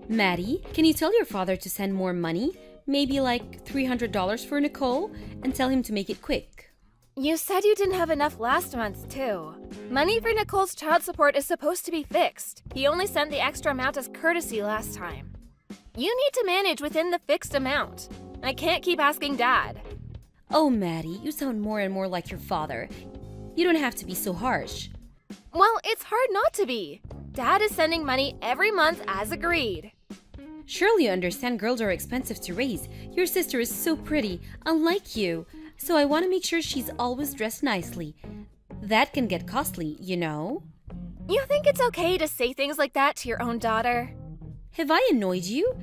Maddie, can you tell your father to send more money? Maybe like $300 for Nicole, and tell him to make it quick. You said you didn't have enough last month, too. Money for Nicole's child support is supposed to be fixed. He only sent the extra amount as courtesy last time. You need to manage within the fixed amount. I can't keep asking Dad. Oh, Maddie, you sound more and more like your father. You don't have to be so harsh. Well, it's hard not to be. Dad is sending money every month as agreed. Surely you understand girls are expensive to raise. Your sister is so pretty, unlike you. So I want to make sure she's always dressed nicely. That can get costly, you know? You think it's okay to say things like that to your own daughter? Have I annoyed you?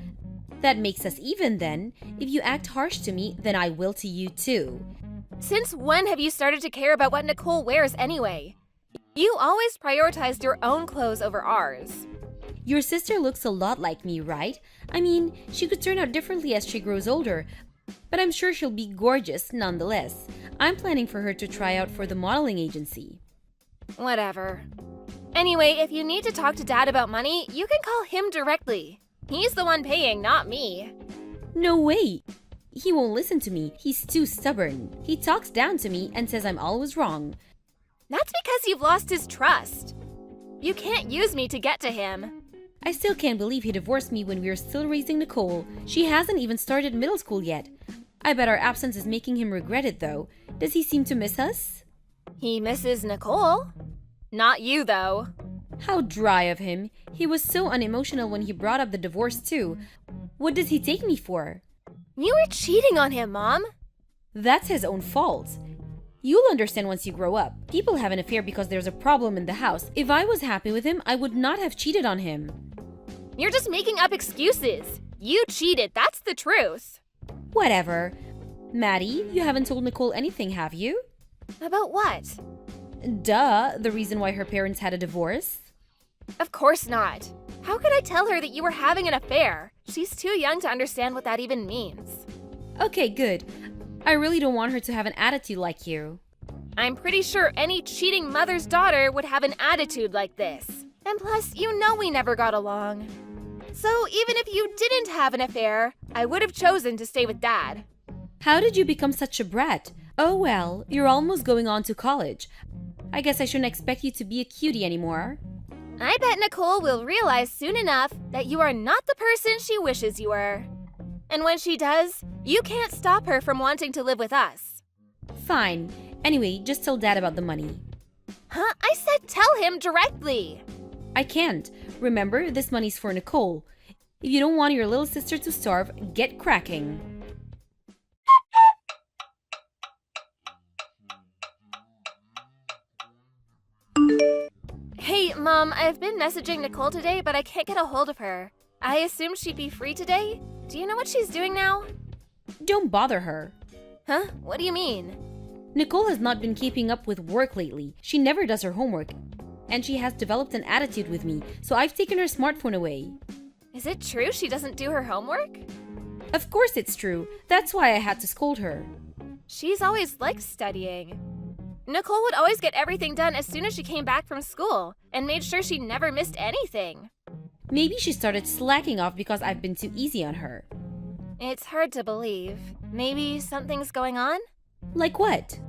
That makes us even then. If you act harsh to me, then I will to you too. Since when have you started to care about what Nicole wears anyway? You always prioritized your own clothes over ours. Your sister looks a lot like me, right? I mean, she could turn out differently as she grows older, but I'm sure she'll be gorgeous nonetheless. I'm planning for her to try out for the modeling agency. Whatever. Anyway, if you need to talk to Dad about money, you can call him directly. He's the one paying, not me. No way! He won't listen to me. He's too stubborn. He talks down to me and says I'm always wrong. That's because you've lost his trust. You can't use me to get to him. I still can't believe he divorced me when we were still raising Nicole. She hasn't even started middle school yet. I bet our absence is making him regret it though. Does he seem to miss us? He misses Nicole. Not you, though. How dry of him. He was so unemotional when he brought up the divorce too. What does he take me for? You were cheating on him, Mom. That's his own fault. You'll understand once you grow up. People have an affair because there's a problem in the house. If I was happy with him, I would not have cheated on him. You're just making up excuses. You cheated, that's the truth. Whatever. Maddie, you haven't told Nicole anything, have you? About what? Duh, the reason why her parents had a divorce. Of course not. How could I tell her that you were having an affair? She's too young to understand what that even means. Okay, good. I really don't want her to have an attitude like you. I'm pretty sure any cheating mother's daughter would have an attitude like this. And plus, you know we never got along. So even if you didn't have an affair, I would have chosen to stay with Dad. How did you become such a brat? Oh well, you're almost going on to college. I guess I shouldn't expect you to be a cutie anymore. I bet Nicole will realize soon enough that you are not the person she wishes you were. And when she does, you can't stop her from wanting to live with us. Fine. Anyway, just tell Dad about the money. Huh? I said tell him directly. I can't. Remember, this money's for Nicole. If you don't want your little sister to starve, get cracking. Hey, Mom, I've been messaging Nicole today, but I can't get a hold of her. I assumed she'd be free today. Do you know what she's doing now? Don't bother her. Huh? What do you mean? Nicole has not been keeping up with work lately. She never does her homework. And she has developed an attitude with me, so I've taken her smartphone away. Is it true she doesn't do her homework? Of course it's true. That's why I had to scold her. She's always liked studying. Nicole would always get everything done as soon as she came back from school and made sure she never missed anything. Maybe she started slacking off because I've been too easy on her. It's hard to believe. Maybe something's going on? Like what?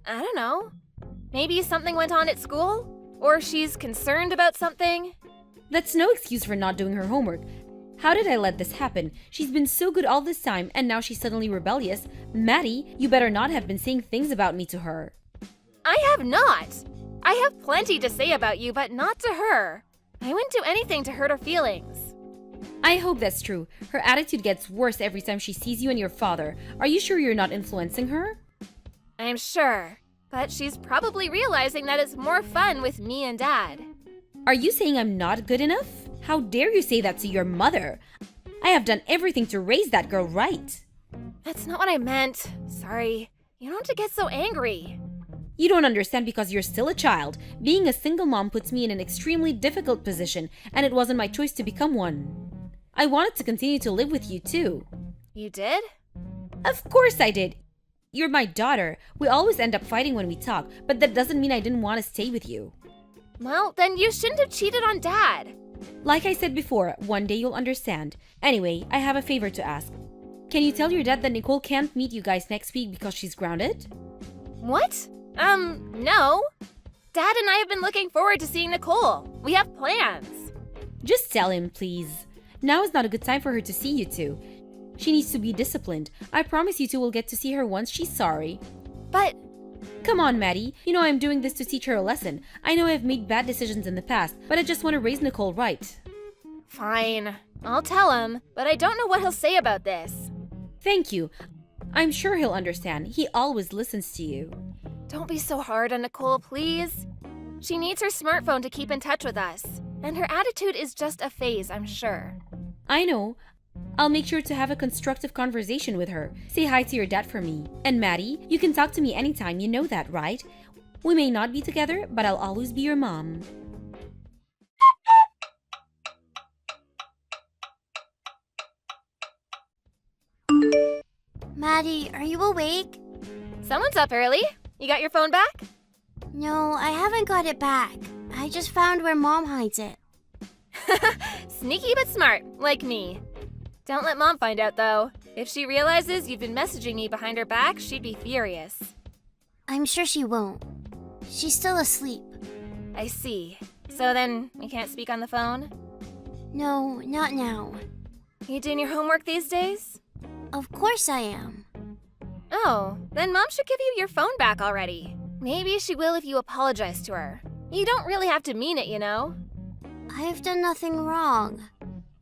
I don't know. Maybe something went on at school? Or she's concerned about something? That's no excuse for not doing her homework. How did I let this happen? She's been so good all this time and now she's suddenly rebellious. Maddie, you better not have been saying things about me to her. I have not. I have plenty to say about you, but not to her. I wouldn't do anything to hurt her feelings. I hope that's true. Her attitude gets worse every time she sees you and your father. Are you sure you're not influencing her? I'm sure. But she's probably realizing that it's more fun with me and Dad. Are you saying I'm not good enough? How dare you say that to your mother? I have done everything to raise that girl right. That's not what I meant. Sorry. You don't have to get so angry. You don't understand because you're still a child. Being a single mom puts me in an extremely difficult position, and it wasn't my choice to become one. I wanted to continue to live with you too. You did? Of course I did. You're my daughter. We always end up fighting when we talk, but that doesn't mean I didn't want to stay with you. Well, then you shouldn't have cheated on Dad. Like I said before, one day you'll understand. Anyway, I have a favor to ask. Can you tell your dad that Nicole can't meet you guys next week because she's grounded? What? No. Dad and I have been looking forward to seeing Nicole. We have plans. Just tell him, please. Now is not a good time for her to see you two. She needs to be disciplined. I promise you two will get to see her once she's sorry. But Come on, Maddie. You know I'm doing this to teach her a lesson. I know I've made bad decisions in the past, but I just want to raise Nicole right. fine. I'll tell him, but I don't know what he'll say about this. Thank you. I'm sure he'll understand. He always listens to you. Don't be so hard on Nicole, please. She needs her smartphone to keep in touch with us. And her attitude is just a phase, I'm sure. I know. I'll make sure to have a constructive conversation with her. Say hi to your dad for me. And Maddie, you can talk to me anytime, you know that, right? We may not be together, but I'll always be your mom. Maddie, are you awake? Someone's up early. You got your phone back? No, I haven't got it back. I just found where Mom hides it. Sneaky but smart, like me. Don't let Mom find out, though. If she realizes you've been messaging me behind her back, she'd be furious. I'm sure she won't. She's still asleep. I see. So then, we can't speak on the phone? No, not now. You doing your homework these days? Of course I am. Oh, then Mom should give you your phone back already. Maybe she will if you apologize to her. You don't really have to mean it, you know? I've done nothing wrong.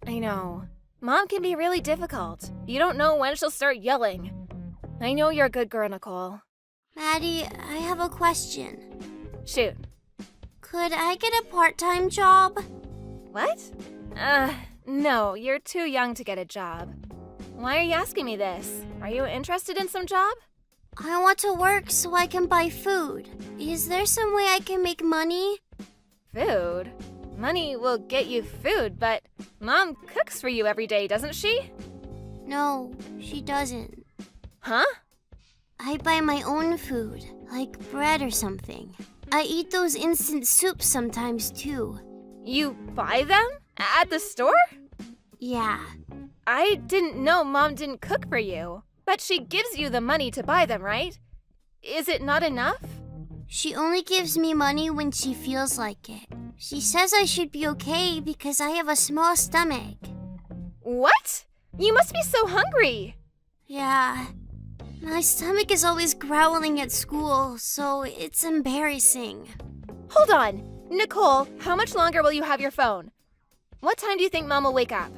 I know. Mom can be really difficult. You don't know when she'll start yelling. I know you're a good girl, Nicole. Maddie, I have a question. Shoot. Could I get a part-time job? What? No, you're too young to get a job. Why are you asking me this? Are you interested in some job? I want to work so I can buy food. Is there some way I can make money? Food? Money will get you food, but Mom cooks for you every day, doesn't she? No, she doesn't. Huh? I buy my own food, like bread or something. I eat those instant soups sometimes too. You buy them? At the store? Yeah. I didn't know Mom didn't cook for you. But she gives you the money to buy them, right? Is it not enough? She only gives me money when she feels like it. She says I should be okay because I have a small stomach. What? You must be so hungry. Yeah. My stomach is always growling at school, so it's embarrassing. Hold on. Nicole, how much longer will you have your phone? What time do you think Mom will wake up?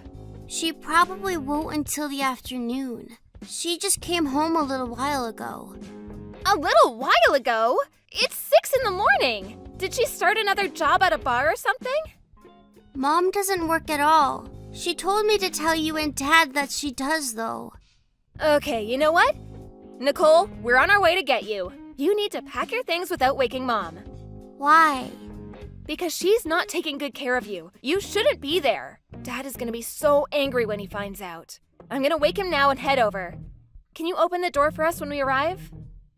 She probably won't until the afternoon. She just came home a little while ago. A little while ago? It's 6 in the morning. Did she start another job at a bar or something? Mom doesn't work at all. She told me to tell you and Dad that she does, though. Okay, you know what? Nicole, we're on our way to get you. You need to pack your things without waking Mom. Why? Because she's not taking good care of you. You shouldn't be there. Dad is gonna be so angry when he finds out. I'm gonna wake him now and head over. Can you open the door for us when we arrive?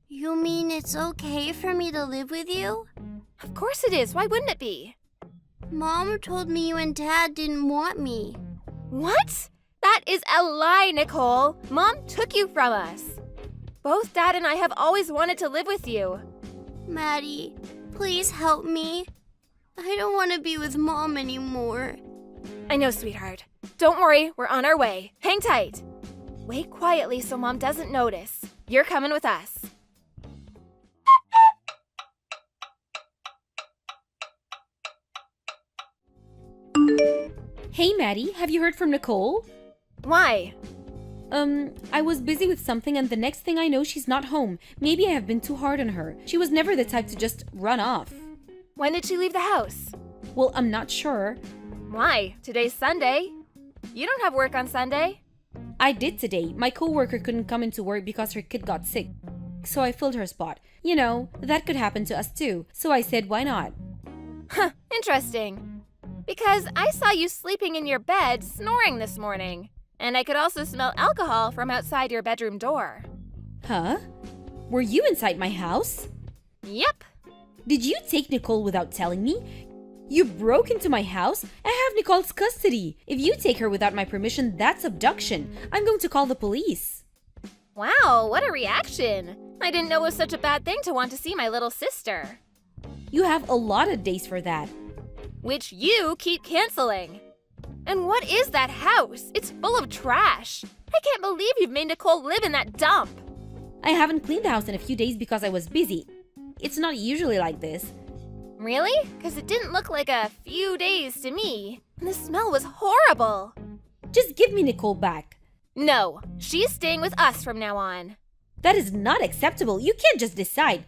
You mean it's okay for me to live with you? Of course it is. Why wouldn't it be? Mom told me you and Dad didn't want me. What? That is a lie, Nicole. Mom took you from us. Both Dad and I have always wanted to live with you. Maddie, please help me. I don't want to be with Mom anymore. I know, sweetheart. Don't worry, we're on our way. Hang tight. Wait quietly so Mom doesn't notice. You're coming with us. Hey, Maddie, have you heard from Nicole? Why? I was busy with something and the next thing I know she's not home. Maybe I have been too hard on her. She was never the type to just run off. When did she leave the house? Well, I'm not sure. Why? Today's Sunday. You don't have work on Sunday. I did today. My coworker couldn't come into work because her kid got sick. So I filled her spot. You know, that could happen to us too. So I said, why not? Huh, interesting. Because I saw you sleeping in your bed, snoring this morning. And I could also smell alcohol from outside your bedroom door. Huh? Were you inside my house? Yep. Did you take Nicole without telling me? You broke into my house? I have Nicole's custody. If you take her without my permission, that's abduction. I'm going to call the police. Wow, what a reaction. I didn't know it was such a bad thing to want to see my little sister. You have a lot of days for that. Which you keep canceling. And what is that house? It's full of trash. I can't believe you've made Nicole live in that dump. I haven't cleaned the house in a few days because I was busy. It's not usually like this. Really? Because it didn't look like a few days to me. And the smell was horrible. Just give me Nicole back. No, she's staying with us from now on. That is not acceptable. You can't just decide.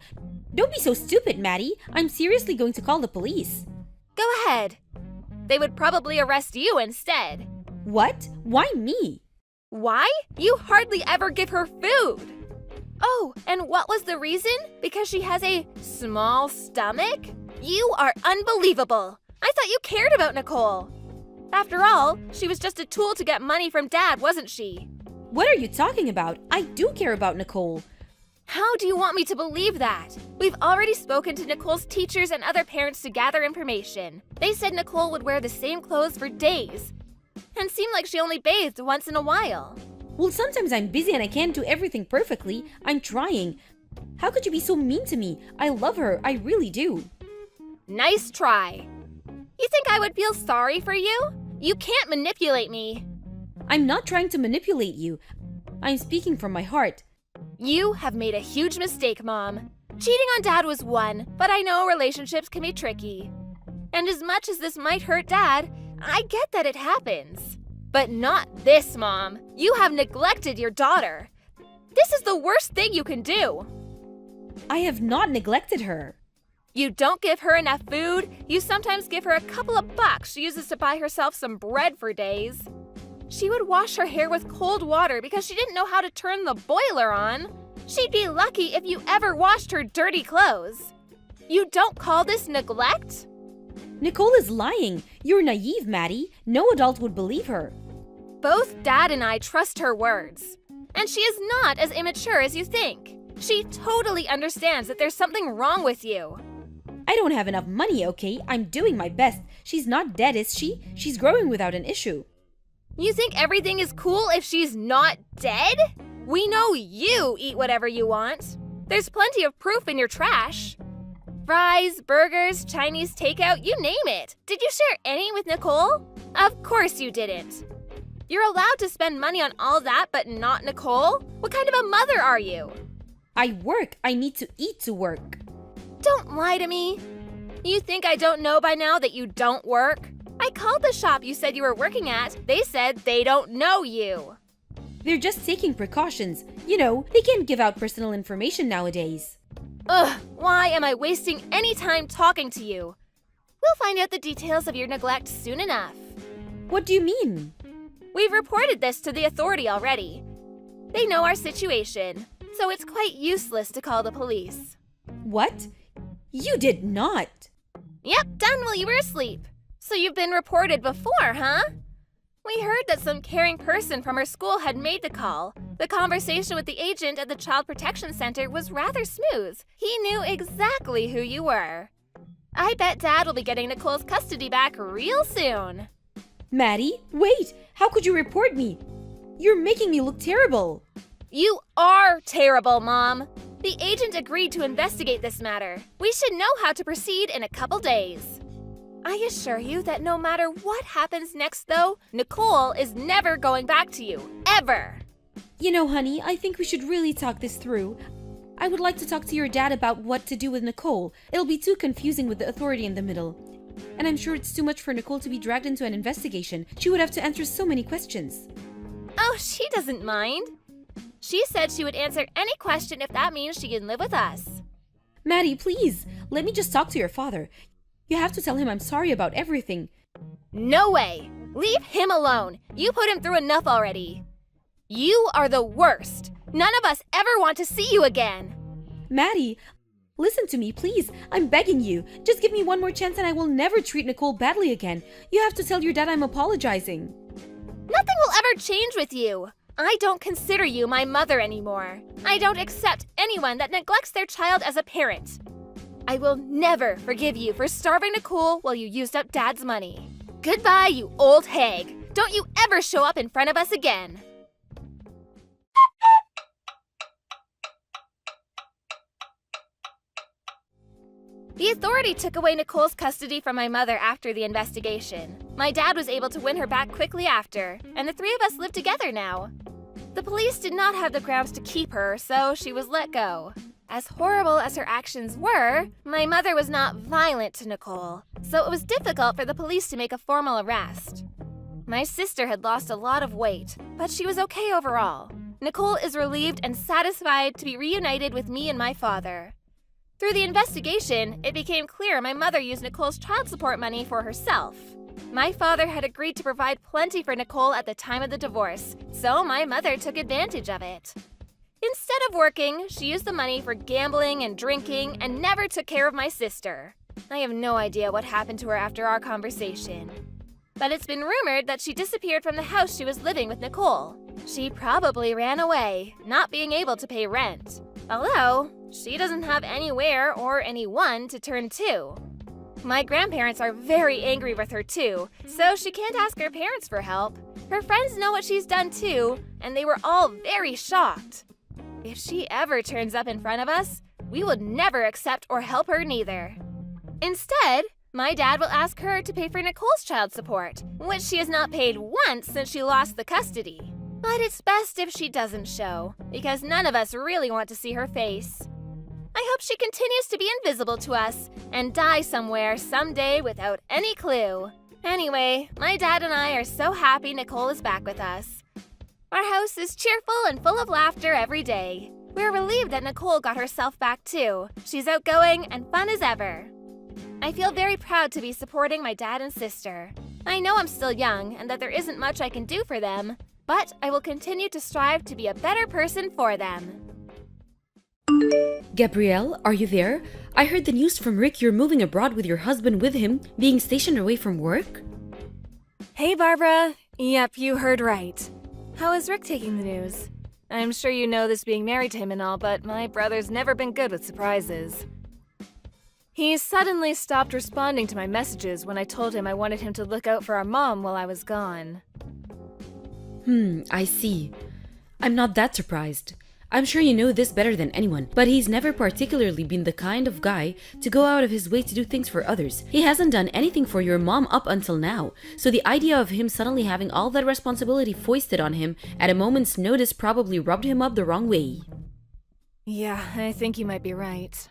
Don't be so stupid, Maddie. I'm seriously going to call the police. Go ahead. They would probably arrest you instead. What? Why me? Why? You hardly ever give her food. Oh, and what was the reason? Because she has a small stomach? You are unbelievable. I thought you cared about Nicole. After all, she was just a tool to get money from Dad, wasn't she? What are you talking about? I do care about Nicole. How do you want me to believe that? We've already spoken to Nicole's teachers and other parents to gather information. They said Nicole would wear the same clothes for days and seemed like she only bathed once in a while. Well, sometimes I'm busy and I can't do everything perfectly. I'm trying. How could you be so mean to me? I love her. I really do. Nice try. You think I would feel sorry for you? You can't manipulate me. I'm not trying to manipulate you. I'm speaking from my heart. You have made a huge mistake, Mom. Cheating on Dad was one, but I know relationships can be tricky. And as much as this might hurt Dad, I get that it happens. But not this, Mom. You have neglected your daughter. This is the worst thing you can do. I have not neglected her. You don't give her enough food. You sometimes give her a couple of bucks she uses to buy herself some bread for days. She would wash her hair with cold water because she didn't know how to turn the boiler on. She'd be lucky if you ever washed her dirty clothes. You don't call this neglect? Nicole is lying. You're naive, Maddie. No adult would believe her. Both Dad and I trust her words. And she is not as immature as you think. She totally understands that there's something wrong with you. I don't have enough money, okay? I'm doing my best. She's not dead, is she? She's growing without an issue. You think everything is cool if she's not dead? We know you eat whatever you want. There's plenty of proof in your trash. Fries, burgers, Chinese takeout, you name it. Did you share any with Nicole? Of course you didn't. You're allowed to spend money on all that, but not Nicole? What kind of a mother are you? I work. I need to eat to work. Don't lie to me. You think I don't know by now that you don't work? I called the shop you said you were working at. They said they don't know you. They're just taking precautions. You know, they can't give out personal information nowadays. Ugh, why am I wasting any time talking to you? We'll find out the details of your neglect soon enough. What do you mean? We've reported this to the authority already. They know our situation, so it's quite useless to call the police. What? You did not. Yep, done while you were asleep. So you've been reported before, huh? We heard that some caring person from our school had made the call. The conversation with the agent at the Child Protection Center was rather smooth. He knew exactly who you were. I bet Dad will be getting Nicole's custody back real soon. Maddie, wait! How could you report me? You're making me look terrible. You are terrible, Mom. The agent agreed to investigate this matter. We should know how to proceed in a couple days. I assure you that no matter what happens next, though, Nicole is never going back to you. Ever! You know, honey, I think we should really talk this through. I would like to talk to your dad about what to do with Nicole. It'll be too confusing with the authority in the middle. And I'm sure it's too much for Nicole to be dragged into an investigation. She would have to answer so many questions. Oh, she doesn't mind. She said she would answer any question if that means she can live with us. Maddie, please, let me just talk to your father. You have to tell him I'm sorry about everything. No way! Leave him alone. You put him through enough already. You are the worst. None of us ever want to see you again. Maddie, listen to me, please. I'm begging you. Just give me one more chance and I will never treat Nicole badly again. You have to tell your dad I'm apologizing. Nothing will ever change with you. I don't consider you my mother anymore. I don't accept anyone that neglects their child as a parent. I will never forgive you for starving Nicole while you used up Dad's money. Goodbye, you old hag. Don't you ever show up in front of us again. The authority took away Nicole's custody from my mother after the investigation. My dad was able to win her back quickly after, and the three of us live together now. The police did not have the grounds to keep her, so she was let go. As horrible as her actions were, my mother was not violent to Nicole, so it was difficult for the police to make a formal arrest. My sister had lost a lot of weight, but she was okay overall. Nicole is relieved and satisfied to be reunited with me and my father. Through the investigation, it became clear my mother used Nicole's child support money for herself. My father had agreed to provide plenty for Nicole at the time of the divorce, so my mother took advantage of it. Instead of working, she used the money for gambling and drinking and never took care of my sister. I have no idea what happened to her after our conversation. But it's been rumored that she disappeared from the house she was living with Nicole. She probably ran away, not being able to pay rent. Although, she doesn't have anywhere or anyone to turn to. My grandparents are very angry with her too, so she can't ask her parents for help. Her friends know what she's done too, and they were all very shocked. If she ever turns up in front of us, we would never accept or help her neither. Instead, my dad will ask her to pay for Nicole's child support, which she has not paid once since she lost the custody. But it's best if she doesn't show, because none of us really want to see her face. I hope she continues to be invisible to us and die somewhere someday without any clue. Anyway, my dad and I are so happy Nicole is back with us. Our house is cheerful and full of laughter every day. We're relieved that Nicole got herself back too. She's outgoing and fun as ever. I feel very proud to be supporting my dad and sister. I know I'm still young and that there isn't much I can do for them, but I will continue to strive to be a better person for them. Gabrielle, are you there? I heard the news from Rick you're moving abroad with your husband with him, being stationed away from work. Hey, Barbara. Yep, you heard right. How is Rick taking the news? I'm sure you know this being married to him and all, but my brother's never been good with surprises. He suddenly stopped responding to my messages when I told him I wanted him to look out for our mom while I was gone. I see. I'm not that surprised. I'm sure you know this better than anyone, but he's never particularly been the kind of guy to go out of his way to do things for others. He hasn't done anything for your mom up until now, so the idea of him suddenly having all that responsibility foisted on him at a moment's notice probably rubbed him up the wrong way. Yeah, I think you might be right.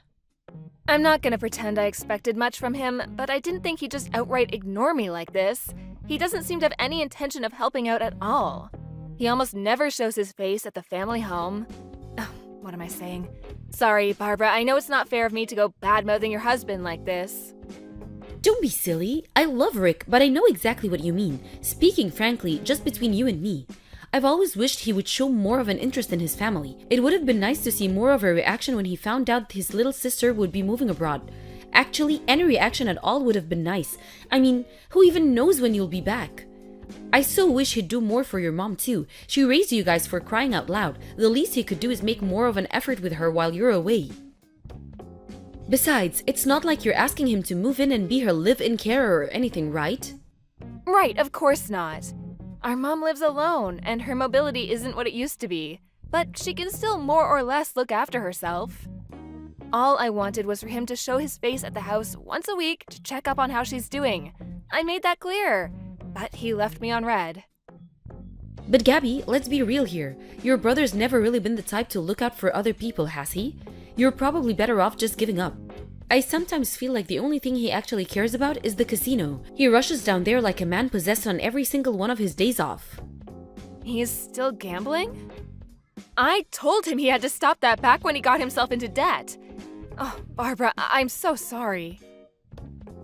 I'm not gonna pretend I expected much from him, but I didn't think he'd just outright ignore me like this. He doesn't seem to have any intention of helping out at all. He almost never shows his face at the family home. Oh, what am I saying? Sorry, Barbara, I know it's not fair of me to go bad-mouthing your husband like this. Don't be silly. I love Rick, but I know exactly what you mean. Speaking frankly, just between you and me, I've always wished he would show more of an interest in his family. It would have been nice to see more of a reaction when he found out his little sister would be moving abroad. Actually, any reaction at all would have been nice. I mean, who even knows when you'll be back? I so wish he'd do more for your mom too. She raised you guys, for crying out loud. The least he could do is make more of an effort with her while you're away. Besides, it's not like you're asking him to move in and be her live-in carer or anything, right? Right, of course not. Our mom lives alone, and her mobility isn't what it used to be, but she can still more or less look after herself. All I wanted was for him to show his face at the house once a week to check up on how she's doing. I made that clear, but he left me on red. But Gabby, let's be real here. Your brother's never really been the type to look out for other people, has he? You're probably better off just giving up. I sometimes feel like the only thing he actually cares about is the casino. He rushes down there like a man possessed on every single one of his days off. He's still gambling? I told him he had to stop that back when he got himself into debt. Oh, Barbara, I'm so sorry.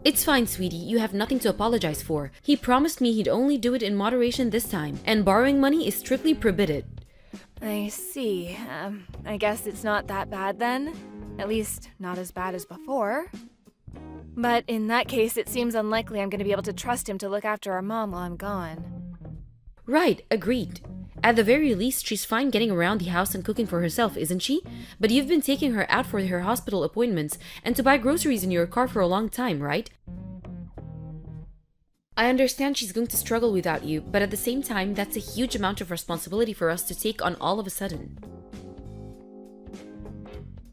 It's fine, sweetie. You have nothing to apologize for. He promised me he'd only do it in moderation this time, and borrowing money is strictly prohibited. I see. I guess it's not that bad then. At least, not as bad as before. But in that case, it seems unlikely I'm going to be able to trust him to look after our mom while I'm gone. Right, agreed. At the very least, she's fine getting around the house and cooking for herself, isn't she? But you've been taking her out for her hospital appointments and to buy groceries in your car for a long time, right? I understand she's going to struggle without you, but at the same time, that's a huge amount of responsibility for us to take on all of a sudden.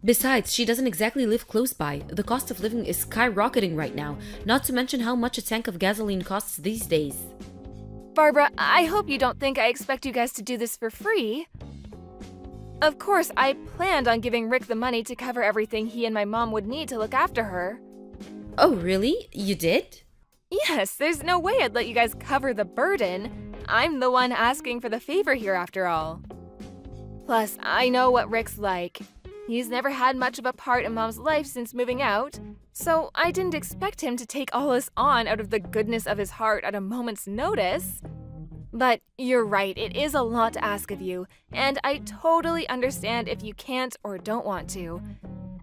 Besides, she doesn't exactly live close by. The cost of living is skyrocketing right now, not to mention how much a tank of gasoline costs these days. Barbara, I hope you don't think I expect you guys to do this for free. Of course, I planned on giving Rick the money to cover everything he and my mom would need to look after her. Oh, really? You did? Yes, there's no way I'd let you guys cover the burden. I'm the one asking for the favor here after all. Plus, I know what Rick's like. He's never had much of a part in Mom's life since moving out, so I didn't expect him to take all this on out of the goodness of his heart at a moment's notice. But you're right, it is a lot to ask of you, and I totally understand if you can't or don't want to.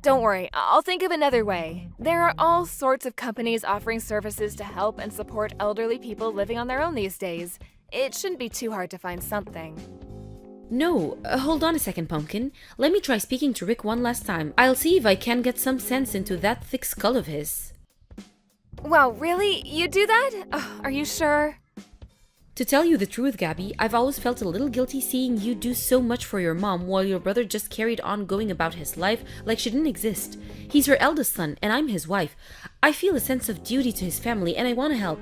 Don't worry, I'll think of another way. There are all sorts of companies offering services to help and support elderly people living on their own these days. It shouldn't be too hard to find something. No, hold on a second, Pumpkin. Let me try speaking to Rick one last time. I'll see if I can get some sense into that thick skull of his. Wow, really? You do that? Are you sure? To tell you the truth, Gabby, I've always felt a little guilty seeing you do so much for your mom while your brother just carried on going about his life like she didn't exist. He's her eldest son, and I'm his wife. I feel a sense of duty to his family, and I want to help.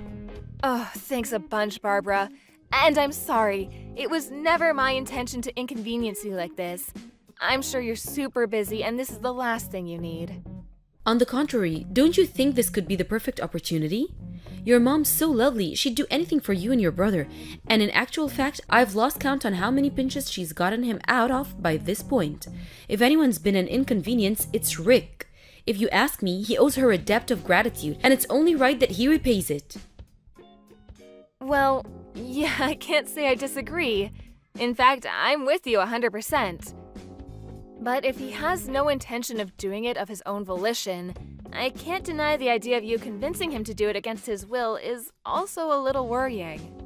Oh, thanks a bunch, Barbara. And I'm sorry. It was never my intention to inconvenience you like this. I'm sure you're super busy, and this is the last thing you need. On the contrary, don't you think this could be the perfect opportunity? Your mom's so lovely, she'd do anything for you and your brother. And in actual fact, I've lost count on how many pinches she's gotten him out of by this point. If anyone's been an inconvenience, it's Rick. If you ask me, he owes her a debt of gratitude, and it's only right that he repays it. Well, yeah, I can't say I disagree. In fact, I'm with you 100%. But if he has no intention of doing it of his own volition, I can't deny the idea of you convincing him to do it against his will is also a little worrying.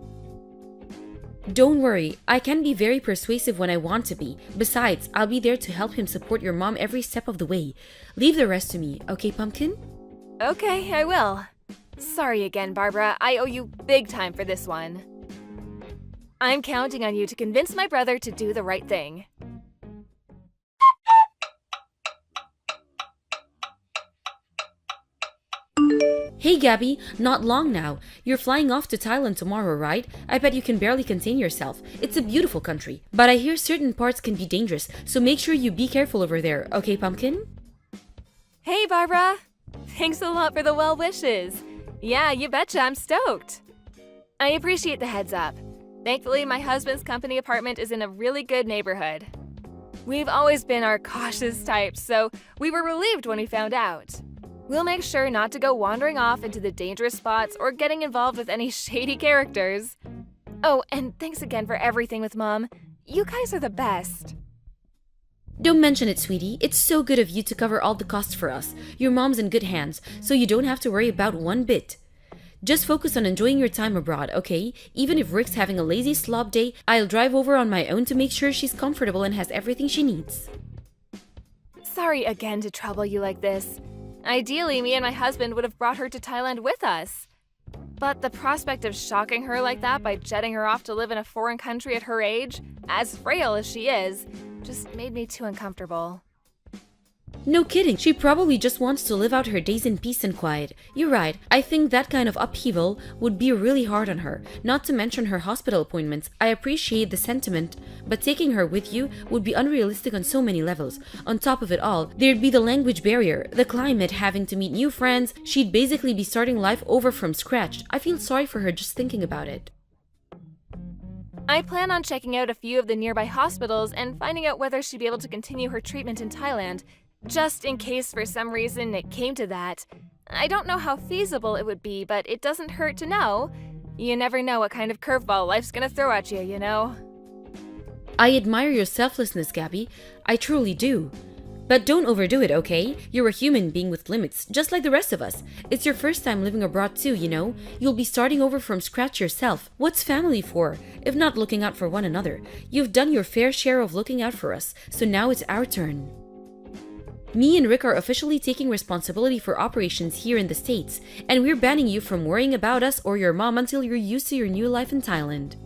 Don't worry, I can be very persuasive when I want to be. Besides, I'll be there to help him support your mom every step of the way. Leave the rest to me, okay, Pumpkin? Okay, I will. Sorry again, Barbara. I owe you big time for this one. I'm counting on you to convince my brother to do the right thing. Hey Gabby, not long now. You're flying off to Thailand tomorrow, right? I bet you can barely contain yourself. It's a beautiful country. But I hear certain parts can be dangerous, so make sure you be careful over there, okay, Pumpkin? Hey, Barbara! Thanks a lot for the well wishes. Yeah, you betcha, I'm stoked. I appreciate the heads up. Thankfully, my husband's company apartment is in a really good neighborhood. We've always been our cautious types, so we were relieved when we found out. We'll make sure not to go wandering off into the dangerous spots or getting involved with any shady characters. Oh, and thanks again for everything with Mom. You guys are the best. Don't mention it, sweetie. It's so good of you to cover all the costs for us. Your mom's in good hands, so you don't have to worry about one bit. Just focus on enjoying your time abroad, okay? Even if Rick's having a lazy slob day, I'll drive over on my own to make sure she's comfortable and has everything she needs. Sorry again to trouble you like this. Ideally, me and my husband would have brought her to Thailand with us. But the prospect of shocking her like that by jetting her off to live in a foreign country at her age, as frail as she is, just made me too uncomfortable. No kidding, she probably just wants to live out her days in peace and quiet. You're right, I think that kind of upheaval would be really hard on her, not to mention her hospital appointments. I appreciate the sentiment, but taking her with you would be unrealistic on so many levels. On top of it all, there'd be the language barrier, the climate, having to meet new friends. She'd basically be starting life over from scratch. I feel sorry for her just thinking about it. I plan on checking out a few of the nearby hospitals and finding out whether she'd be able to continue her treatment in Thailand, just in case for some reason it came to that. I don't know how feasible it would be, but it doesn't hurt to know. You never know what kind of curveball life's gonna throw at you, you know? I admire your selflessness, Gabby. I truly do. But don't overdo it, okay? You're a human being with limits, just like the rest of us. It's your first time living abroad too, you know? You'll be starting over from scratch yourself. What's family for, if not looking out for one another? You've done your fair share of looking out for us, so now it's our turn. Me and Rick are officially taking responsibility for operations here in the States, and we're banning you from worrying about us or your mom until you're used to your new life in Thailand.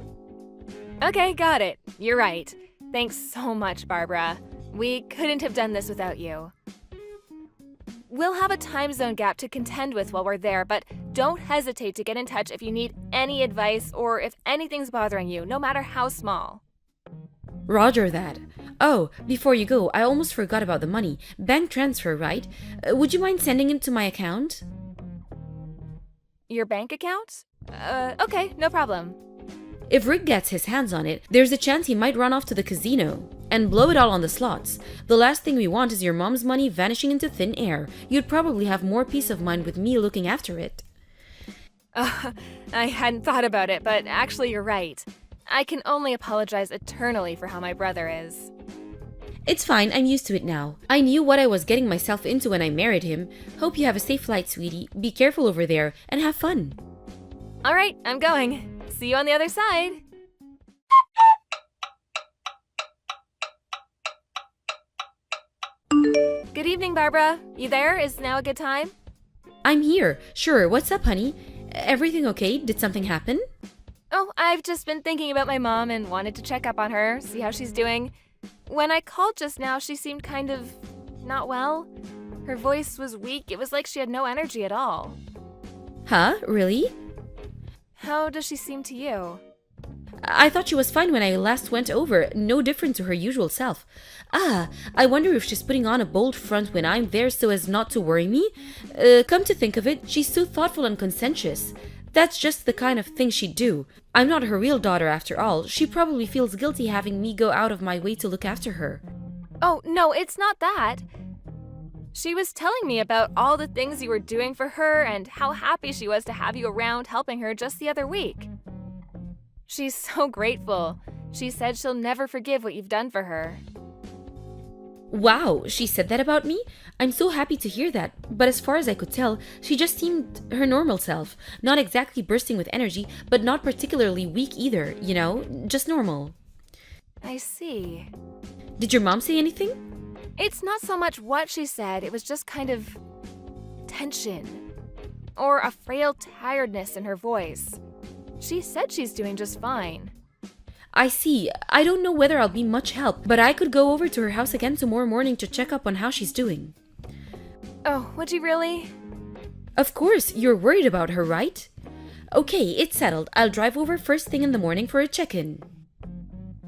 Okay, got it. You're right. Thanks so much, Barbara. We couldn't have done this without you. We'll have a time zone gap to contend with while we're there, but don't hesitate to get in touch if you need any advice or if anything's bothering you, no matter how small. Roger that. Oh, before you go, I almost forgot about the money. Bank transfer, right? Would you mind sending it to my account? Your bank account? Okay, no problem. If Rick gets his hands on it, there's a chance he might run off to the casino and blow it all on the slots. The last thing we want is your mom's money vanishing into thin air. You'd probably have more peace of mind with me looking after it. I hadn't thought about it, but actually you're right. I can only apologize eternally for how my brother is. It's fine, I'm used to it now. I knew what I was getting myself into when I married him. Hope you have a safe flight, sweetie. Be careful over there and have fun. All right, I'm going. See you on the other side. Good evening, Barbara. You there? Is now a good time? I'm here. Sure, what's up, honey? Everything okay? Did something happen? Oh, I've just been thinking about my mom and wanted to check up on her, see how she's doing. When I called just now, she seemed kind of not well. Her voice was weak. It was like she had no energy at all. Huh? Really? How does she seem to you? I thought she was fine when I last went over, no different to her usual self. I wonder if she's putting on a bold front when I'm there so as not to worry me? Come to think of it, she's so thoughtful and conscientious. That's just the kind of thing she'd do. I'm not her real daughter after all. She probably feels guilty having me go out of my way to look after her. Oh, no, it's not that. She was telling me about all the things you were doing for her and how happy she was to have you around helping her just the other week. She's so grateful. She said she'll never forgive what you've done for her. Wow, she said that about me? I'm so happy to hear that, but as far as I could tell, she just seemed her normal self. Not exactly bursting with energy, but not particularly weak either, you know? Just normal. I see. Did your mom say anything? It's not so much what she said, it was just kind of tension. Or a frail tiredness in her voice. She said she's doing just fine. I see. I don't know whether I'll be much help, but I could go over to her house again tomorrow morning to check up on how she's doing. Oh, would you really? Of course, you're worried about her, right? Okay, it's settled. I'll drive over first thing in the morning for a check-in.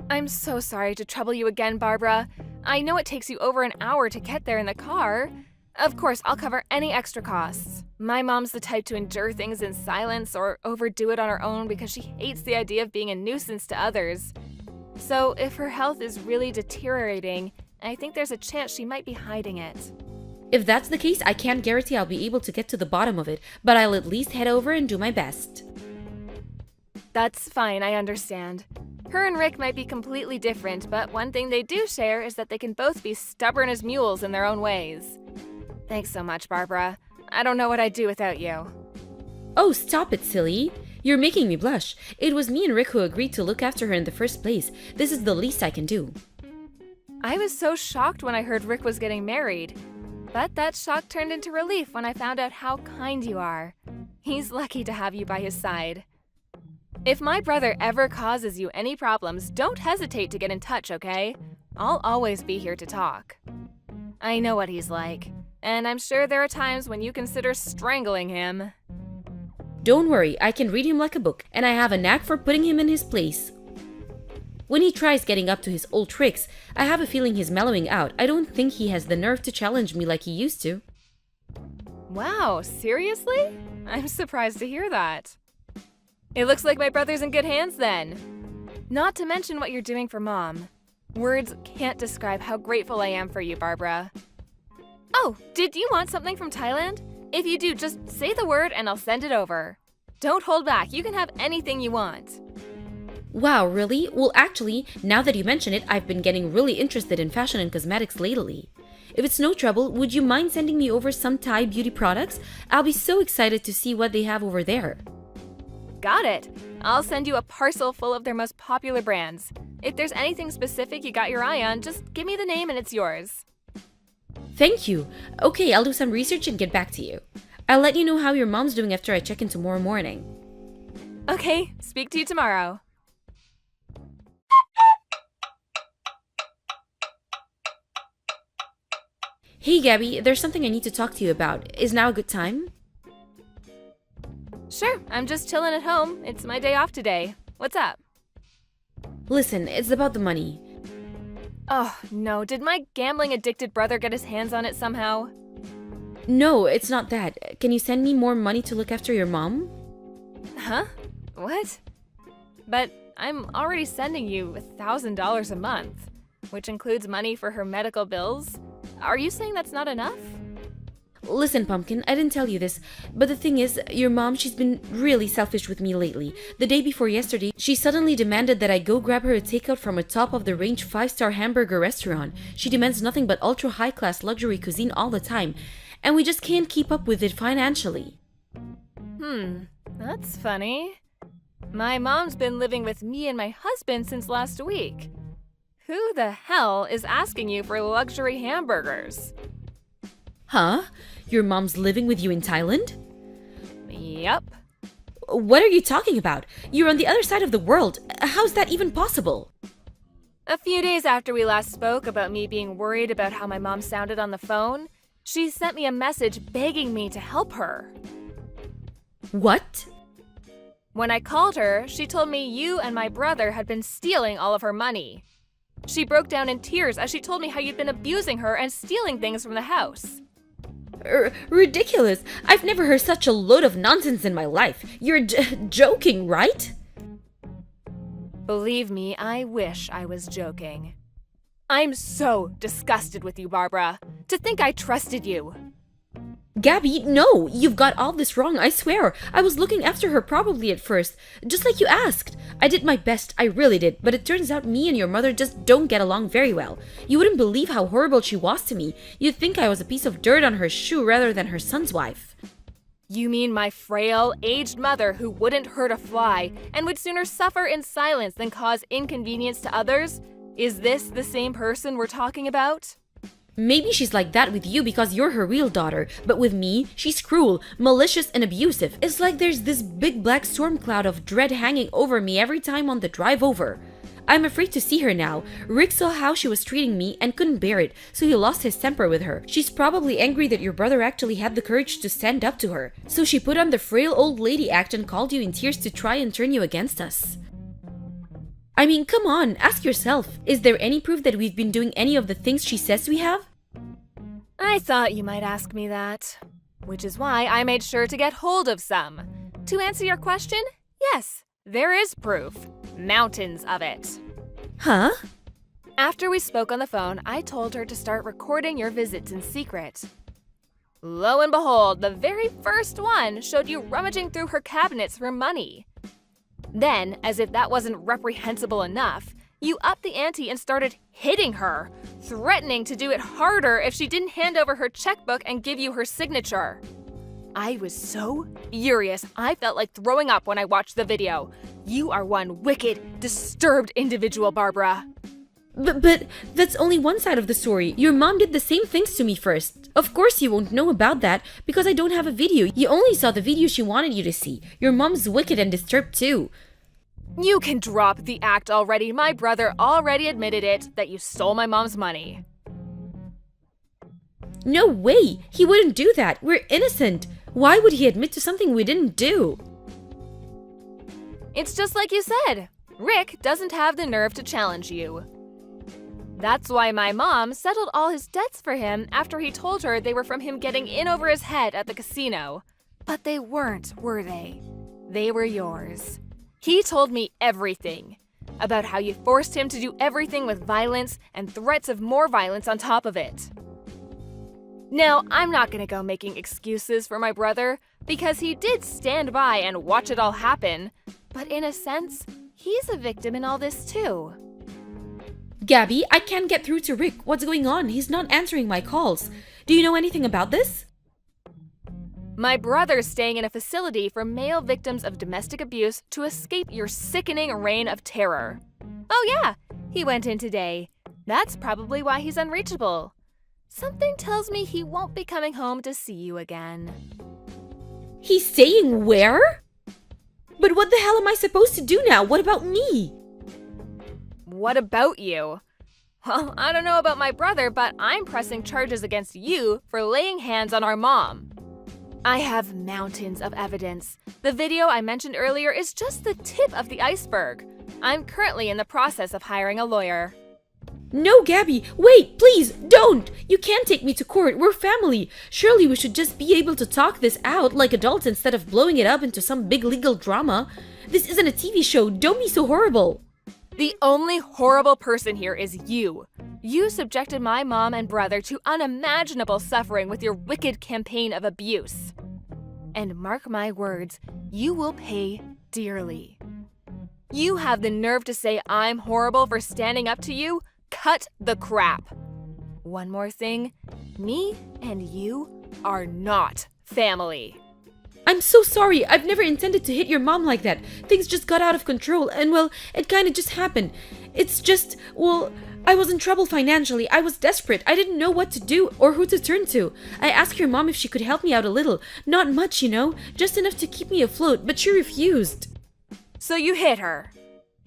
I'm so sorry to trouble you again, Barbara. I know it takes you over an hour to get there in the car. Of course, I'll cover any extra costs. My mom's the type to endure things in silence or overdo it on her own because she hates the idea of being a nuisance to others. So if her health is really deteriorating, I think there's a chance she might be hiding it. If that's the case, I can't guarantee I'll be able to get to the bottom of it, but I'll at least head over and do my best. That's fine, I understand. Her and Rick might be completely different, but one thing they do share is that they can both be stubborn as mules in their own ways. Thanks so much, Barbara. I don't know what I'd do without you. Oh, stop it, silly. You're making me blush. It was me and Rick who agreed to look after her in the first place. This is the least I can do. I was so shocked when I heard Rick was getting married. But that shock turned into relief when I found out how kind you are. He's lucky to have you by his side. If my brother ever causes you any problems, don't hesitate to get in touch, okay? I'll always be here to talk. I know what he's like, and I'm sure there are times when you consider strangling him. Don't worry, I can read him like a book, and I have a knack for putting him in his place. When he tries getting up to his old tricks, I have a feeling he's mellowing out. I don't think he has the nerve to challenge me like he used to. Wow, seriously? I'm surprised to hear that. It looks like my brother's in good hands then. Not to mention what you're doing for Mom. Words can't describe how grateful I am for you, Barbara. Oh, did you want something from Thailand? If you do, just say the word and I'll send it over. Don't hold back, you can have anything you want. Wow, really? Well, actually, now that you mention it, I've been getting really interested in fashion and cosmetics lately. If it's no trouble, would you mind sending me over some Thai beauty products? I'll be so excited to see what they have over there. Got it. I'll send you a parcel full of their most popular brands. If there's anything specific you got your eye on, just give me the name and it's yours. Thank you. Okay, I'll do some research and get back to you. I'll let you know how your mom's doing after I check in tomorrow morning. Okay, speak to you tomorrow. Hey Gabby, there's something I need to talk to you about. Is now a good time? Sure, I'm just chilling at home. It's my day off today. What's up? Listen, it's about the money. Oh, no. Did my gambling-addicted brother get his hands on it somehow? No, it's not that. Can you send me more money to look after your mom? Huh? What? But I'm already sending you $1,000 a month, which includes money for her medical bills. Are you saying that's not enough? Listen, Pumpkin, I didn't tell you this, but the thing is, your mom, she's been really selfish with me lately. The day before yesterday, she suddenly demanded that I go grab her a takeout from a top-of-the-range 5-star hamburger restaurant. She demands nothing but ultra-high-class luxury cuisine all the time, and we just can't keep up with it financially. That's funny. My mom's been living with me and my husband since last week. Who the hell is asking you for luxury hamburgers? Huh? Your mom's living with you in Thailand? Yep. What are you talking about? You're on the other side of the world. How's that even possible? A few days after we last spoke about me being worried about how my mom sounded on the phone, she sent me a message begging me to help her. What? When I called her, she told me you and my brother had been stealing all of her money. She broke down in tears as she told me how you'd been abusing her and stealing things from the house. Ridiculous! I've never heard such a load of nonsense in my life. You're joking, right? Believe me, I wish I was joking. I'm so disgusted with you, Barbara. To think I trusted you. Gabby, no! You've got all this wrong, I swear! I was looking after her probably at first, just like you asked. I did my best, I really did, but it turns out me and your mother just don't get along very well. You wouldn't believe how horrible she was to me. You'd think I was a piece of dirt on her shoe rather than her son's wife. You mean my frail, aged mother who wouldn't hurt a fly and would sooner suffer in silence than cause inconvenience to others? Is this the same person we're talking about? Maybe she's like that with you because you're her real daughter, but with me, she's cruel, malicious, and abusive. It's like there's this big black storm cloud of dread hanging over me every time on the drive over. I'm afraid to see her now. Rick saw how she was treating me and couldn't bear it, so he lost his temper with her. She's probably angry that your brother actually had the courage to stand up to her. So she put on the frail old lady act and called you in tears to try and turn you against us. I mean, come on, ask yourself. Is there any proof that we've been doing any of the things she says we have? I thought you might ask me that. Which is why I made sure to get hold of some. To answer your question, yes, there is proof. Mountains of it. Huh? After we spoke on the phone, I told her to start recording your visits in secret. Lo and behold, the very first one showed you rummaging through her cabinets for money. Then, as if that wasn't reprehensible enough, you upped the ante and started hitting her, threatening to do it harder if she didn't hand over her checkbook and give you her signature. I was so furious, I felt like throwing up when I watched the video. You are one wicked, disturbed individual, Barbara. But that's only one side of the story. Your mom did the same things to me first. Of course you won't know about that because I don't have a video. You only saw the video she wanted you to see. Your mom's wicked and disturbed too. You can drop the act already. My brother already admitted it, that you stole my mom's money. No way! He wouldn't do that. We're innocent. Why would he admit to something we didn't do? It's just like you said. Rick doesn't have the nerve to challenge you. That's why my mom settled all his debts for him after he told her they were from him getting in over his head at the casino. But they weren't, were they? They were yours. He told me everything. About how you forced him to do everything with violence and threats of more violence on top of it. Now, I'm not gonna go making excuses for my brother because he did stand by and watch it all happen. But in a sense, he's a victim in all this too. Gabby, I can't get through to Rick. What's going on? He's not answering my calls. Do you know anything about this? My brother's staying in a facility for male victims of domestic abuse to escape your sickening reign of terror. Oh yeah, he went in today. That's probably why he's unreachable. Something tells me he won't be coming home to see you again. He's staying where? But what the hell am I supposed to do now? What about me? What about you? Well, I don't know about my brother, but I'm pressing charges against you for laying hands on our mom. I have mountains of evidence. The video I mentioned earlier is just the tip of the iceberg. I'm currently in the process of hiring a lawyer. No, Gabby, wait, please, don't! You can't take me to court, we're family. Surely we should just be able to talk this out like adults instead of blowing it up into some big legal drama. This isn't a TV show, don't be so horrible. The only horrible person here is you. You subjected my mom and brother to unimaginable suffering with your wicked campaign of abuse. And mark my words, you will pay dearly. You have the nerve to say I'm horrible for standing up to you? Cut the crap. One more thing, me and you are not family. I'm so sorry, I've never intended to hit your mom like that. Things just got out of control and well, it kinda just happened. It's just, well, I was in trouble financially. I was desperate. I didn't know what to do or who to turn to. I asked your mom if she could help me out a little. Not much, you know, just enough to keep me afloat, but she refused. So you hit her.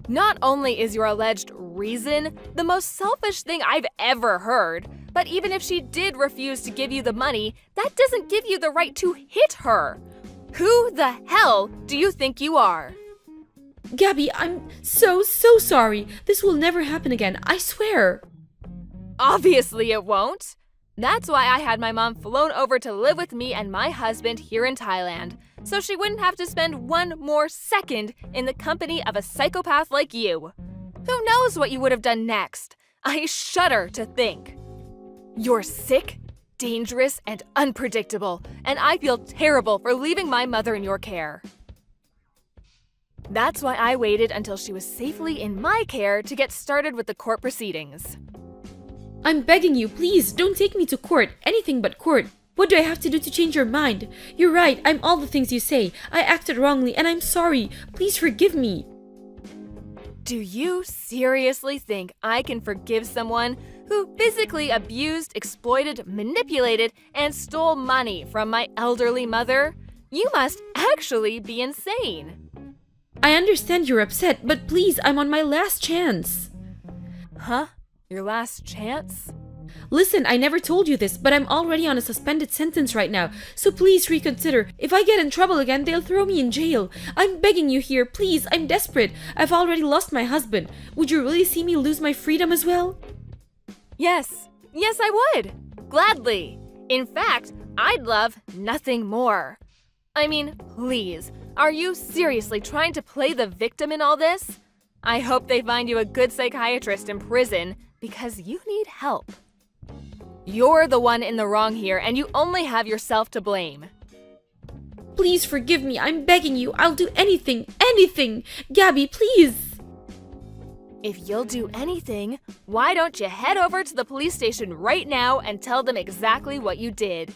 Not only is your alleged reason the most selfish thing I've ever heard, but even if she did refuse to give you the money, that doesn't give you the right to hit her. Who the hell do you think you are? Gabby, I'm so sorry. This will never happen again, I swear. Obviously it won't. That's why I had my mom flown over to live with me and my husband here in Thailand, so she wouldn't have to spend one more second in the company of a psychopath like you. Who knows what you would have done next? I shudder to think. You're sick, dangerous, and unpredictable, and I feel terrible for leaving my mother in your care. That's why I waited until she was safely in my care to get started with the court proceedings. I'm begging you, please, don't take me to court. Anything but court. What do I have to do to change your mind? You're right, I'm all the things you say. I acted wrongly, and I'm sorry. Please forgive me. Do you seriously think I can forgive someone who physically abused, exploited, manipulated, and stole money from my elderly mother? You must actually be insane. I understand you're upset, but please, I'm on my last chance. Huh? Your last chance? Listen, I never told you this, but I'm already on a suspended sentence right now, so please reconsider. If I get in trouble again, they'll throw me in jail. I'm begging you here, please, I'm desperate. I've already lost my husband. Would you really see me lose my freedom as well? Yes, I would. Gladly. In fact, I'd love nothing more. I mean, please, are you seriously trying to play the victim in all this? I hope they find you a good psychiatrist in prison because you need help. You're the one in the wrong here, and you only have yourself to blame. Please forgive me, I'm begging you. I'll do anything, anything. Gabby, please. If you'll do anything, why don't you head over to the police station right now and tell them exactly what you did?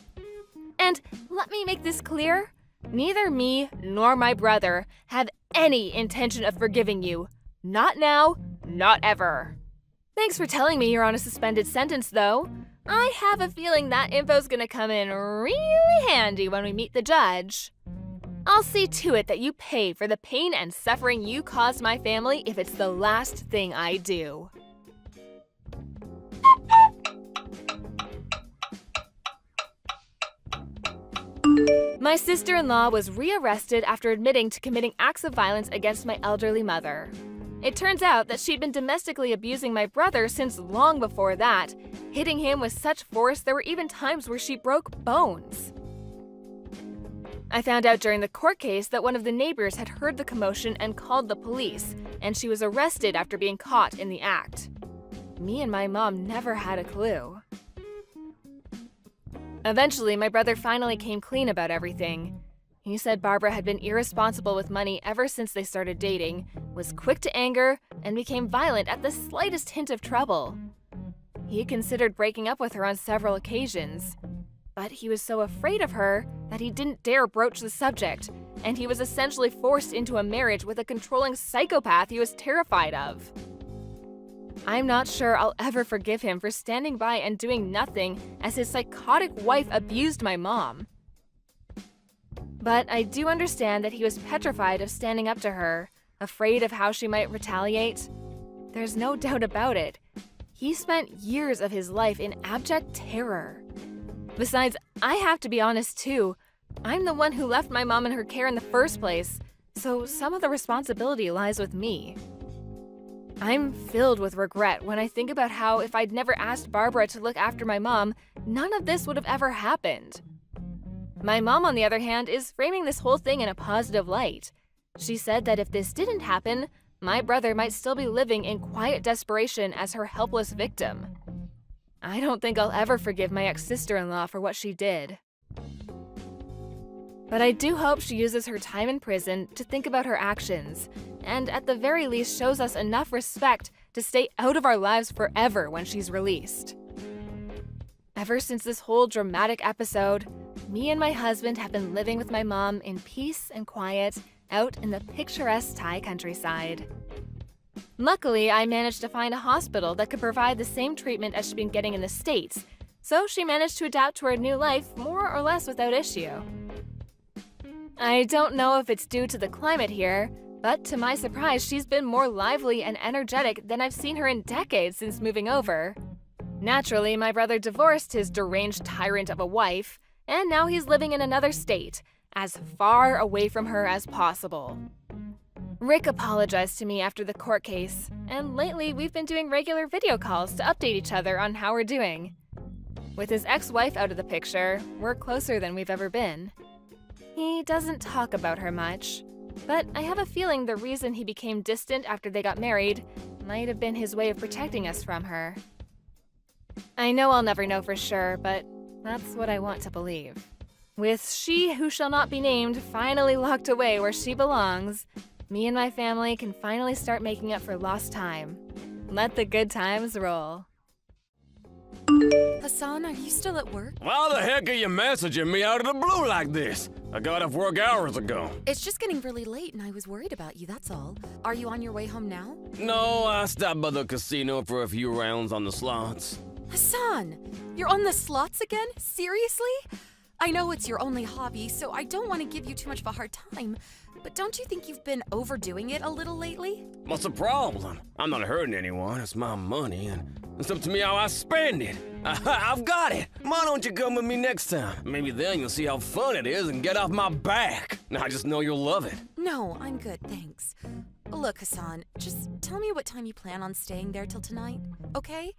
And let me make this clear. Neither me nor my brother have any intention of forgiving you. Not now, not ever. Thanks for telling me you're on a suspended sentence, though. I have a feeling that info's gonna come in really handy when we meet the judge. I'll see to it that you pay for the pain and suffering you caused my family if it's the last thing I do. My sister-in-law was rearrested after admitting to committing acts of violence against my elderly mother. It turns out that she'd been domestically abusing my brother since long before that, hitting him with such force there were even times where she broke bones. I found out during the court case that one of the neighbors had heard the commotion and called the police, and she was arrested after being caught in the act. Me and my mom never had a clue. Eventually, my brother finally came clean about everything. He said Barbara had been irresponsible with money ever since they started dating, was quick to anger, and became violent at the slightest hint of trouble. He considered breaking up with her on several occasions, but he was so afraid of her that he didn't dare broach the subject, and he was essentially forced into a marriage with a controlling psychopath he was terrified of. I'm not sure I'll ever forgive him for standing by and doing nothing as his psychotic wife abused my mom. But I do understand that he was petrified of standing up to her, afraid of how she might retaliate. There's no doubt about it. He spent years of his life in abject terror. Besides, I have to be honest too. I'm the one who left my mom in her care in the first place, so some of the responsibility lies with me. I'm filled with regret when I think about how if I'd never asked Barbara to look after my mom, none of this would have ever happened. My mom, on the other hand, is framing this whole thing in a positive light. She said that if this didn't happen, my brother might still be living in quiet desperation as her helpless victim. I don't think I'll ever forgive my ex-sister-in-law for what she did. But I do hope she uses her time in prison to think about her actions, and at the very least shows us enough respect to stay out of our lives forever when she's released. Ever since this whole dramatic episode, me and my husband have been living with my mom in peace and quiet out in the picturesque Thai countryside. Luckily, I managed to find a hospital that could provide the same treatment as she'd been getting in the States, so she managed to adapt to her new life more or less without issue. I don't know if it's due to the climate here, but to my surprise, she's been more lively and energetic than I've seen her in decades since moving over. Naturally, my brother divorced his deranged tyrant of a wife, and now he's living in another state, as far away from her as possible. Rick apologized to me after the court case, and lately we've been doing regular video calls to update each other on how we're doing. With his ex-wife out of the picture, we're closer than we've ever been. He doesn't talk about her much, but I have a feeling the reason he became distant after they got married might have been his way of protecting us from her. I know I'll never know for sure, but that's what I want to believe. With she who shall not be named finally locked away where she belongs, me and my family can finally start making up for lost time. Let the good times roll. Hassan, are you still at work? Why the heck are you messaging me out of the blue like this? I got off work hours ago. It's just getting really late and I was worried about you, that's all. Are you on your way home now? No, I stopped by the casino for a few rounds on the slots. Hassan, you're on the slots again? Seriously? I know it's your only hobby, so I don't want to give you too much of a hard time, but don't you think you've been overdoing it a little lately? What's the problem? I'm not hurting anyone. It's my money, and it's up to me how I spend it. I've got it. Why don't you come with me next time? Maybe then you'll see how fun it is and get off my back. I just know you'll love it. No, I'm good, thanks. Look, Hassan, just tell me what time you plan on staying there till tonight, okay?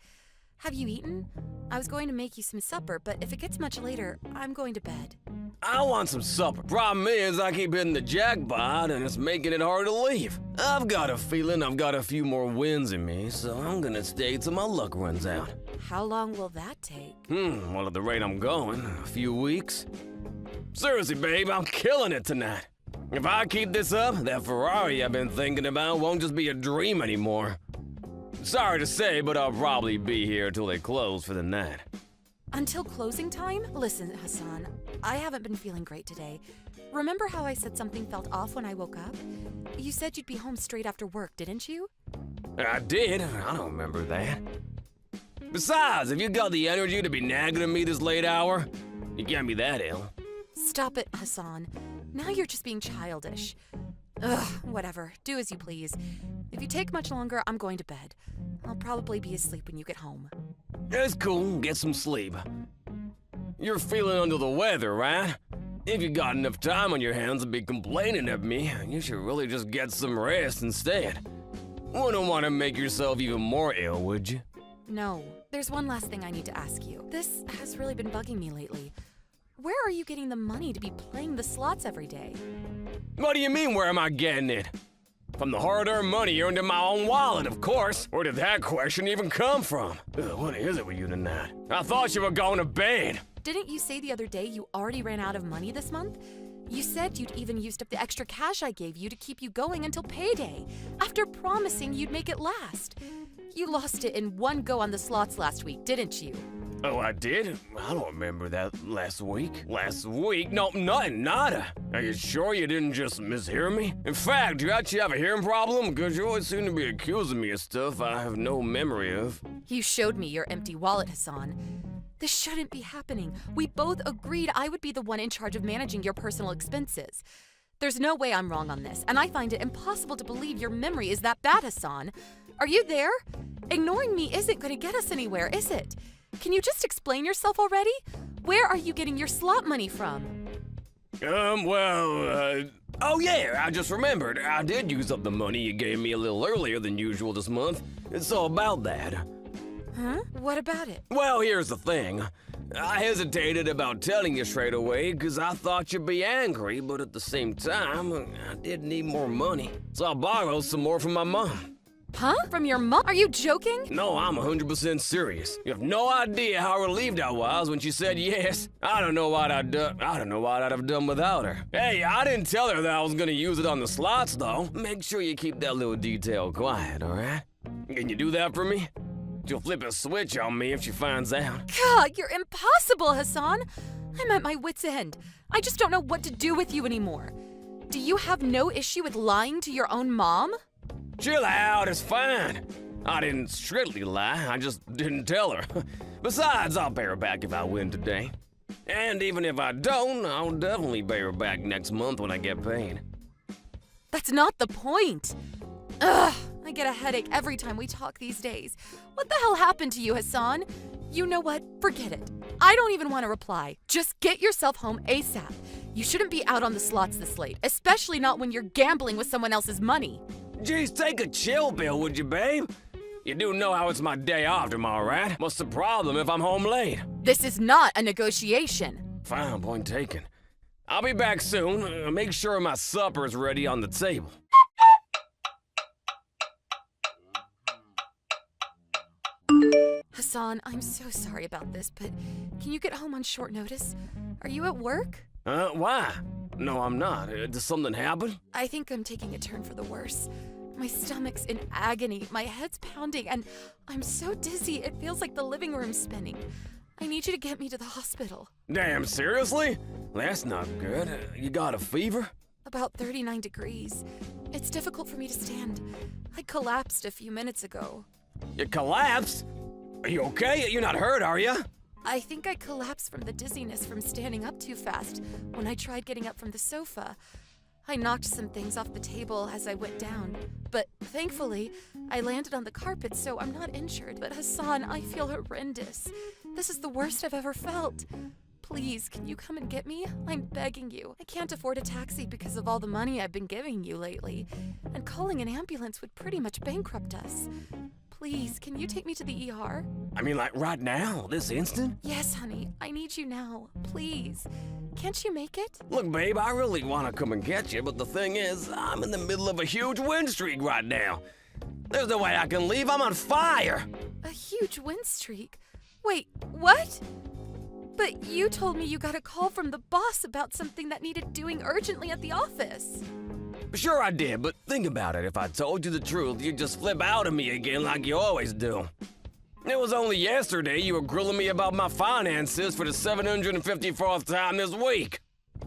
Have you eaten? I was going to make you some supper, but if it gets much later, I'm going to bed. I want some supper. Problem is, I keep hitting the jackpot, and it's making it hard to leave. I've got a feeling I've got a few more wins in me, so I'm gonna stay till my luck runs out. How long will that take? Well, at the rate I'm going, a few weeks. Seriously, babe, I'm killing it tonight. If I keep this up, that Ferrari I've been thinking about won't just be a dream anymore. Sorry to say, but I'll probably be here till they close for the night. Until closing time? Listen, Hassan, I haven't been feeling great today. Remember how I said something felt off when I woke up? You said you'd be home straight after work, didn't you? I did. I don't remember that. Besides, have you got the energy to be nagging at me this late hour? You can't be that ill. Stop it, Hassan. Now you're just being childish. Ugh, whatever. Do as you please. If you take much longer, I'm going to bed. I'll probably be asleep when you get home. It's cool. Get some sleep. You're feeling under the weather, right? If you got enough time on your hands to be complaining at me, you should really just get some rest instead. Wouldn't want to make yourself even more ill, would you? No. There's one last thing I need to ask you. This has really been bugging me lately. Where are you getting the money to be playing the slots every day? What do you mean, where am I getting it? From the hard-earned money earned in my own wallet, of course. Where did that question even come from? What is it with you tonight? I thought you were going to bed. Didn't you say the other day you already ran out of money this month? You said you'd even used up the extra cash I gave you to keep you going until payday, after promising you'd make it last. You lost it in one go on the slots last week, didn't you? Oh, I did? I don't remember that last week. Last week? No, nothing, nada. Are you sure you didn't just mishear me? In fact, do you actually have a hearing problem? Because you always seem to be accusing me of stuff I have no memory of. You showed me your empty wallet, Hassan. This shouldn't be happening. We both agreed I would be the one in charge of managing your personal expenses. There's no way I'm wrong on this, and I find it impossible to believe your memory is that bad, Hassan. Are you there? Ignoring me isn't going to get us anywhere, is it? Can you just explain yourself already? Where are you getting your slot money from? Oh yeah, I just remembered. I did use up the money you gave me a little earlier than usual this month. It's all about that. Huh? What about it? Well, here's the thing. I hesitated about telling you straight away because I thought you'd be angry, but at the same time, I did need more money. So I borrowed some more from my mom. Huh? From your mom? Are you joking? No, I'm 100% serious. You have no idea how relieved I was when she said yes. I don't know what I'd have done without her. Hey, I didn't tell her that I was gonna use it on the slots, though. Make sure you keep that little detail quiet, all right? Can you do that for me? She'll flip a switch on me if she finds out. God, you're impossible, Hassan. I'm at my wit's end. I just don't know what to do with you anymore. Do you have no issue with lying to your own mom? Chill out, it's fine. I didn't strictly lie, I just didn't tell her. Besides, I'll pay her back if I win today. And even if I don't, I'll definitely pay her back next month when I get paid. That's not the point. Ugh, I get a headache every time we talk these days. What the hell happened to you, Hassan? You know what? Forget it. I don't even want to reply. Just get yourself home ASAP. You shouldn't be out on the slots this late, especially not when you're gambling with someone else's money. Geez, take a chill pill, would you, babe? You do know how it's my day off tomorrow, right? What's the problem if I'm home late? This is not a negotiation. Fine, point taken. I'll be back soon. Make sure my supper's ready on the table. Hassan, I'm so sorry about this, but can you get home on short notice? Are you at work? Why? No, I'm not. Does something happen? I think I'm taking a turn for the worse. My stomach's in agony, my head's pounding, and I'm so dizzy it feels like the living room's spinning. I need you to get me to the hospital. Damn, seriously? That's not good. You got a fever? About 39 degrees. It's difficult for me to stand. I collapsed a few minutes ago. You collapsed? Are you okay? You're not hurt, are you? I think I collapsed from the dizziness from standing up too fast when I tried getting up from the sofa. I knocked some things off the table as I went down, but thankfully, I landed on the carpet, so I'm not injured. But Hassan, I feel horrendous. This is the worst I've ever felt. Please, can you come and get me? I'm begging you. I can't afford a taxi because of all the money I've been giving you lately, and calling an ambulance would pretty much bankrupt us. Please, can you take me to the ER? I mean, like right now, this instant? Yes, honey. I need you now. Please. Can't you make it? Look, babe, I really want to come and get you, but the thing is, I'm in the middle of a huge win streak right now. There's no way I can leave. I'm on fire. A huge win streak? Wait, what? But you told me you got a call from the boss about something that needed doing urgently at the office. Sure I did, but think about it. If I told you the truth, you'd just flip out at me again like you always do. It was only yesterday you were grilling me about my finances for the 754th time this week.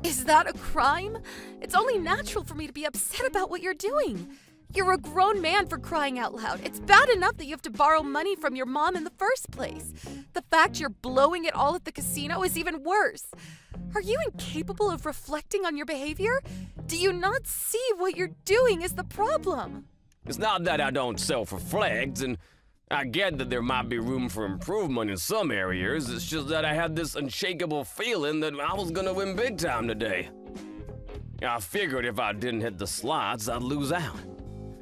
Is that a crime? It's only natural for me to be upset about what you're doing. You're a grown man, for crying out loud. It's bad enough that you have to borrow money from your mom in the first place. The fact you're blowing it all at the casino is even worse. Are you incapable of reflecting on your behavior? Do you not see what you're doing is the problem? It's not that I don't self-reflect, and I get that there might be room for improvement in some areas. It's just that I had this unshakable feeling that I was gonna win big time today. I figured if I didn't hit the slots, I'd lose out.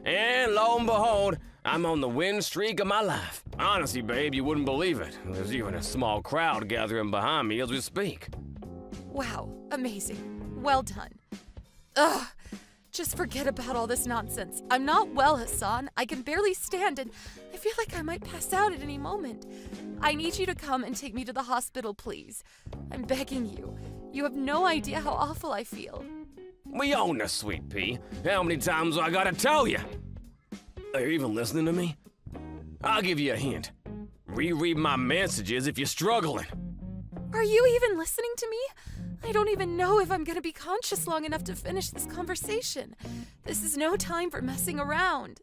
And lo and behold, I'm on the win streak of my life. Honestly, babe, you wouldn't believe it. There's even a small crowd gathering behind me as we speak. Wow, amazing. Well done. Ugh, Just forget about all this nonsense. I'm not well, Hassan. I can barely stand and I feel like I might pass out at any moment. I need you to come and take me to the hospital, please. I'm begging you. You have no idea how awful I feel. We own this, Sweet Pea. How many times do I gotta tell you? Are you even listening to me? I'll give you a hint. Reread my messages if you're struggling. Are you even listening to me? I don't even know if I'm gonna be conscious long enough to finish this conversation. This is no time for messing around.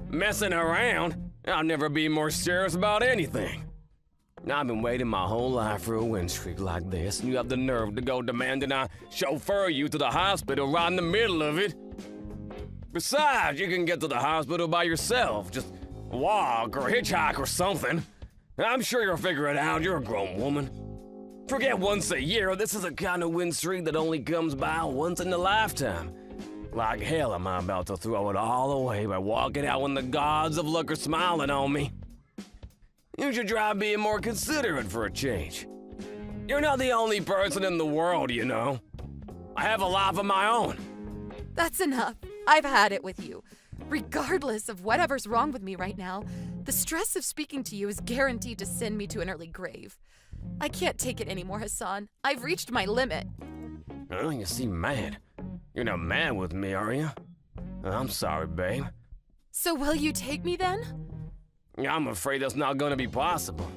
Messing around? I'll never be more serious about anything. I've been waiting my whole life for a win streak like this, and you have the nerve to go demanding I chauffeur you to the hospital right in the middle of it. Besides, you can get to the hospital by yourself. Just walk or hitchhike or something. I'm sure you'll figure it out. You're a grown woman. Forget once a year. This is a kind of win streak that only comes by once in a lifetime. Like hell am I about to throw it all away by walking out when the gods of luck are smiling on me. You should try being more considerate for a change. You're not the only person in the world, you know. I have a life of my own. That's enough. I've had it with you. Regardless of whatever's wrong with me right now, the stress of speaking to you is guaranteed to send me to an early grave. I can't take it anymore, Hassan. I've reached my limit. Oh, you seem mad. You're not mad with me, are you? I'm sorry, babe. So will you take me then? I'm afraid that's not gonna be possible.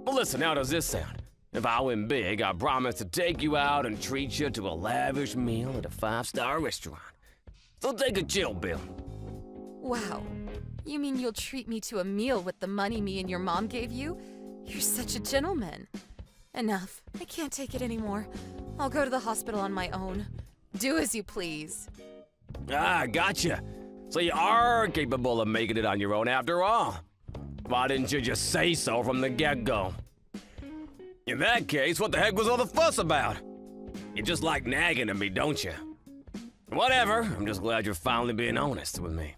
Well, listen, how does this sound? If I win big, I promise to take you out and treat you to a lavish meal at a 5-star restaurant. So take a chill bill. Wow. You mean you'll treat me to a meal with the money me and your mom gave you? You're such a gentleman. Enough. I can't take it anymore. I'll go to the hospital on my own. Do as you please. Ah, gotcha. So you are capable of making it on your own after all. Why didn't you just say so from the get-go? In that case, what the heck was all the fuss about? You just like nagging at me, don't you? Whatever, I'm just glad you're finally being honest with me.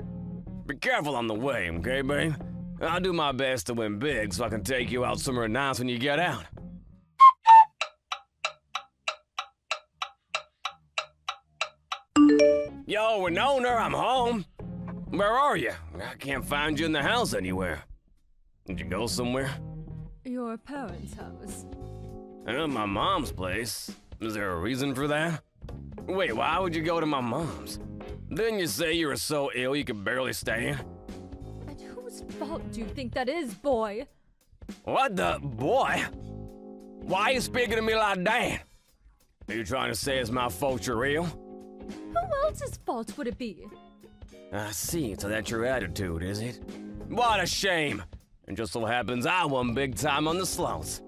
Be careful on the way, okay, babe? I'll do my best to win big so I can take you out somewhere nice when you get out. Yo, Winona, I'm home. Where are you? I can't find you in the house anywhere. Did you go somewhere? Your parents' house. My mom's place. Is there a reason for that? Wait, why would you go to my mom's? Didn't you say you were so ill you could barely stand? And whose fault do you think that is, boy? What the boy? Why are you speaking to me like that? Are you trying to say it's my fault you're ill? Who else's fault would it be? I see, so that's your attitude, is it? What a shame! And just so happens I won big time on the slots.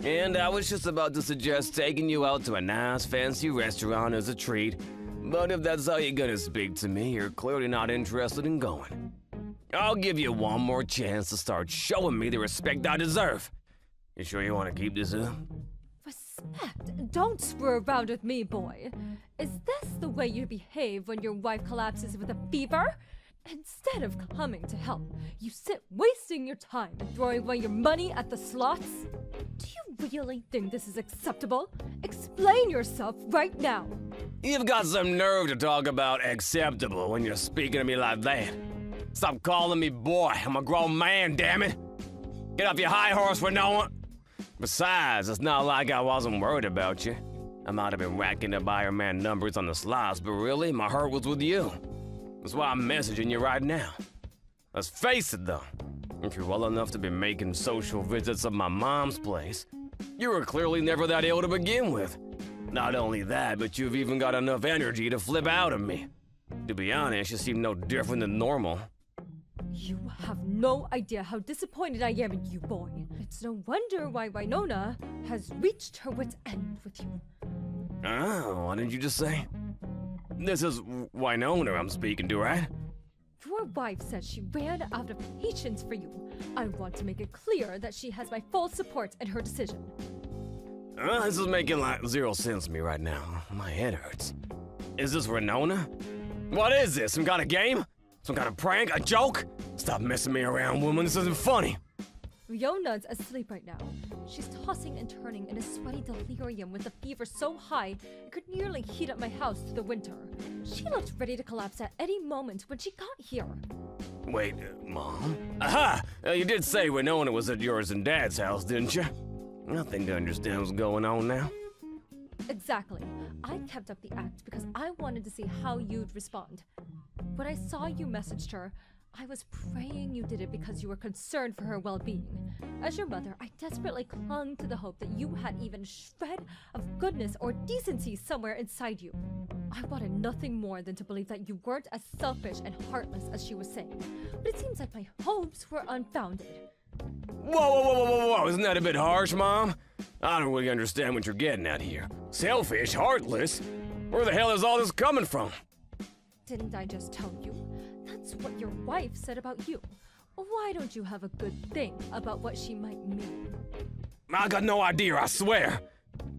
And I was just about to suggest taking you out to a nice fancy restaurant as a treat. But if that's how you're gonna speak to me, you're clearly not interested in going. I'll give you one more chance to start showing me the respect I deserve. You sure you want to keep this up? Respect? Don't screw around with me, boy. Is this the way you behave when your wife collapses with a fever? Instead of coming to help, you sit wasting your time and throwing away your money at the slots? Do you really think this is acceptable? Explain yourself right now. You've got some nerve to talk about acceptable when you're speaking to me like that. Stop calling me boy. I'm a grown man, damn it. Get off your high horse for no one. Besides, it's not like I wasn't worried about you. I might have been racking up Iron Man numbers on the slots, but really, my heart was with you. That's why I'm messaging you right now. Let's face it, though. If you're well enough to be making social visits at my mom's place, you were clearly never that ill to begin with. Not only that, but you've even got enough energy to flip out at me. To be honest, you seem no different than normal. You have no idea how disappointed I am in you, boy. It's no wonder why Winona has reached her wit's end with you. Oh, what did you just say? This is Winona I'm speaking to, right? Your wife says she ran out of patience for you. I want to make it clear that she has my full support in her decision. This is making like zero sense to me right now. My head hurts. Is this Winona? What is this? Some kind of game? Some kind of prank? A joke? Stop messing me around, woman. This isn't funny. Yona's asleep right now. She's tossing and turning in a sweaty delirium with a fever so high it could nearly heat up my house through the winter. She looked ready to collapse at any moment when she got here. Wait, Mom? Aha! You did say Winona was at yours and Dad's house, didn't you? I think I understand what's going on now. Exactly. I kept up the act because I wanted to see how you'd respond. When I saw you messaged her, I was praying you did it because you were concerned for her well-being. As your mother, I desperately clung to the hope that you had even a shred of goodness or decency somewhere inside you. I wanted nothing more than to believe that you weren't as selfish and heartless as she was saying. But it seems like my hopes were unfounded. Whoa, isn't that a bit harsh, Mom? I don't really understand what you're getting at here. Selfish, heartless? Where the hell is all this coming from? Didn't I just tell you? That's what your wife said about you. Why don't you have a good think about what she might mean? I got no idea, I swear.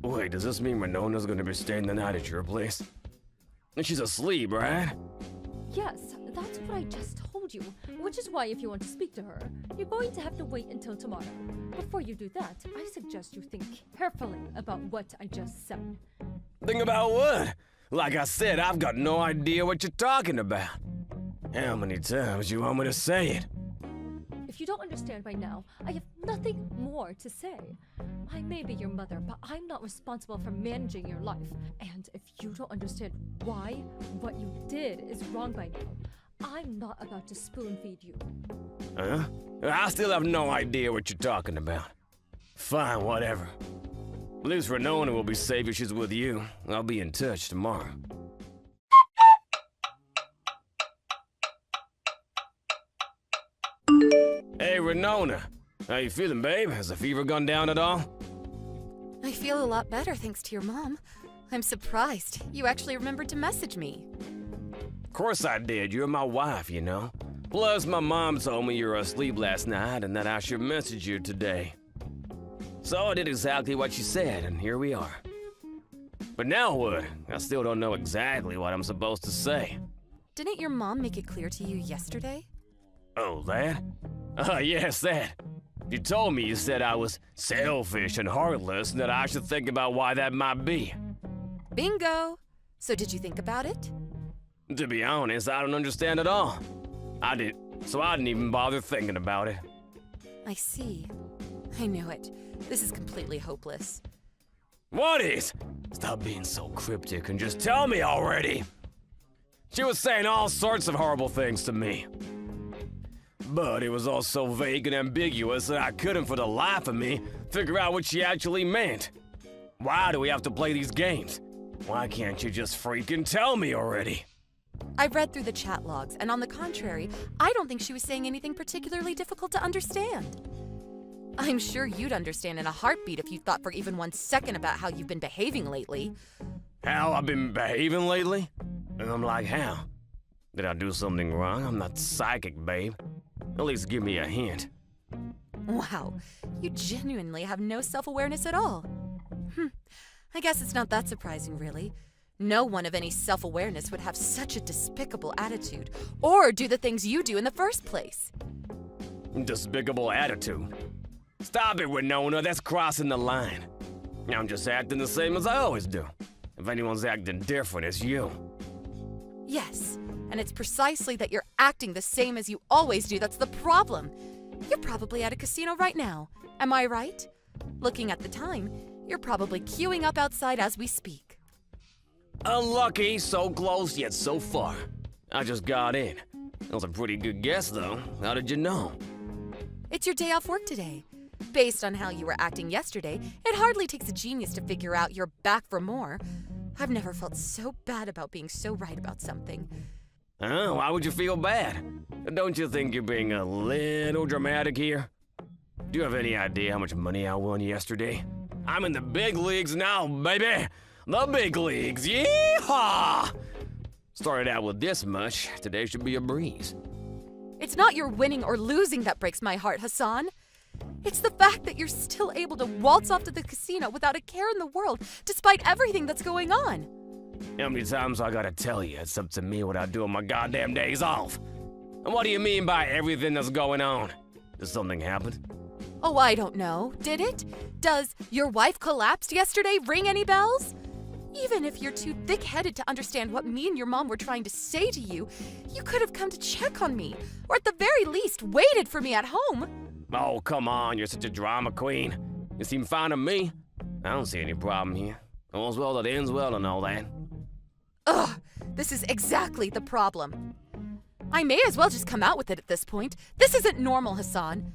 Wait, does this mean Winona's gonna be staying the night at your place? And she's asleep, right? Yes, that's what I just told you, which is why if you want to speak to her, you're going to have to wait until tomorrow. Before you do that, I suggest you think carefully about what I just said. Think about what? Like I said, I've got no idea what you're talking about. How many times you want me to say it? If you don't understand by now, I have nothing more to say. I may be your mother, but I'm not responsible for managing your life. And if you don't understand why what you did is wrong by now, I'm not about to spoon-feed you. Huh? I still have no idea what you're talking about. Fine, whatever. At least Winona will be safe if she's with you. I'll be in touch tomorrow. Hey, Winona. How you feeling, babe? Has the fever gone down at all? I feel a lot better thanks to your mom. I'm surprised. You actually remembered to message me. Of course I did. You're my wife, you know. Plus, my mom told me you were asleep last night and that I should message you today. So I did exactly what she said, and here we are. But now what? I still don't know exactly what I'm supposed to say. Didn't your mom make it clear to you yesterday? Oh, that? Yes, that. You told me you said I was selfish and heartless and that I should think about why that might be. Bingo! So did you think about it? To be honest, I don't understand at all. I didn't even bother thinking about it. I see. I knew it. This is completely hopeless. What is? Stop being so cryptic and just tell me already. She was saying all sorts of horrible things to me. But it was all so vague and ambiguous that I couldn't for the life of me figure out what she actually meant. Why do we have to play these games? Why can't you just freaking tell me already? I've read through the chat logs, and on the contrary, I don't think she was saying anything particularly difficult to understand. I'm sure you'd understand in a heartbeat if you thought for even 1 second about how you've been behaving lately. How I've been behaving lately? And I'm like, how? Did I do something wrong? I'm not psychic, babe. At least give me a hint. Wow, you genuinely have no self-awareness at all. I guess it's not that surprising, really. No one of any self-awareness would have such a despicable attitude, or do the things you do in the first place. Despicable attitude. Stop it, Winona, that's crossing the line. I'm just acting the same as I always do. If anyone's acting different, it's you. Yes, and it's precisely that you're acting the same as you always do that's the problem. You're probably at a casino right now, am I right? Looking at the time, you're probably queuing up outside as we speak. Unlucky, so close yet so far. I just got in. That was a pretty good guess, though. How did you know? It's your day off work today. Based on how you were acting yesterday, it hardly takes a genius to figure out you're back for more. I've never felt so bad about being so right about something. Oh, why would you feel bad? Don't you think you're being a little dramatic here? Do you have any idea how much money I won yesterday? I'm in the big leagues now, baby! The big leagues, yeehaw! Started out with this much, today should be a breeze. It's not your winning or losing that breaks my heart, Hassan. It's the fact that you're still able to waltz off to the casino without a care in the world, despite everything that's going on. How many times I gotta tell you it's up to me what I do on my goddamn days off? And what do you mean by everything that's going on? Did something happen? Oh, I don't know. Did it? Does your wife collapsed yesterday ring any bells? Even if you're too thick-headed to understand what me and your mom were trying to say to you, you could have come to check on me, or at the very least, waited for me at home. Oh, come on, you're such a drama queen. You seem fine to me. I don't see any problem here. All's well that ends well and all that. Ugh, this is exactly the problem. I may as well just come out with it at this point. This isn't normal, Hassan.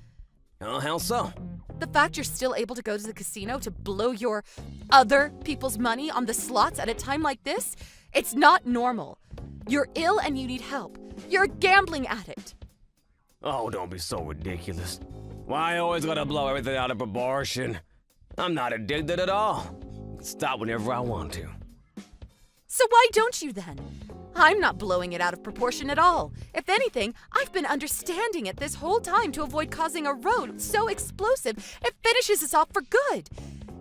Oh, how so? The fact you're still able to go to the casino to blow your other people's money on the slots at a time like this, it's not normal. You're ill and you need help. You're a gambling addict. Oh, don't be so ridiculous. Why I always gotta blow everything out of proportion? I'm not addicted at all. I can stop whenever I want to. So why don't you then? I'm not blowing it out of proportion at all. If anything, I've been understanding it this whole time to avoid causing a road so explosive it finishes us off for good.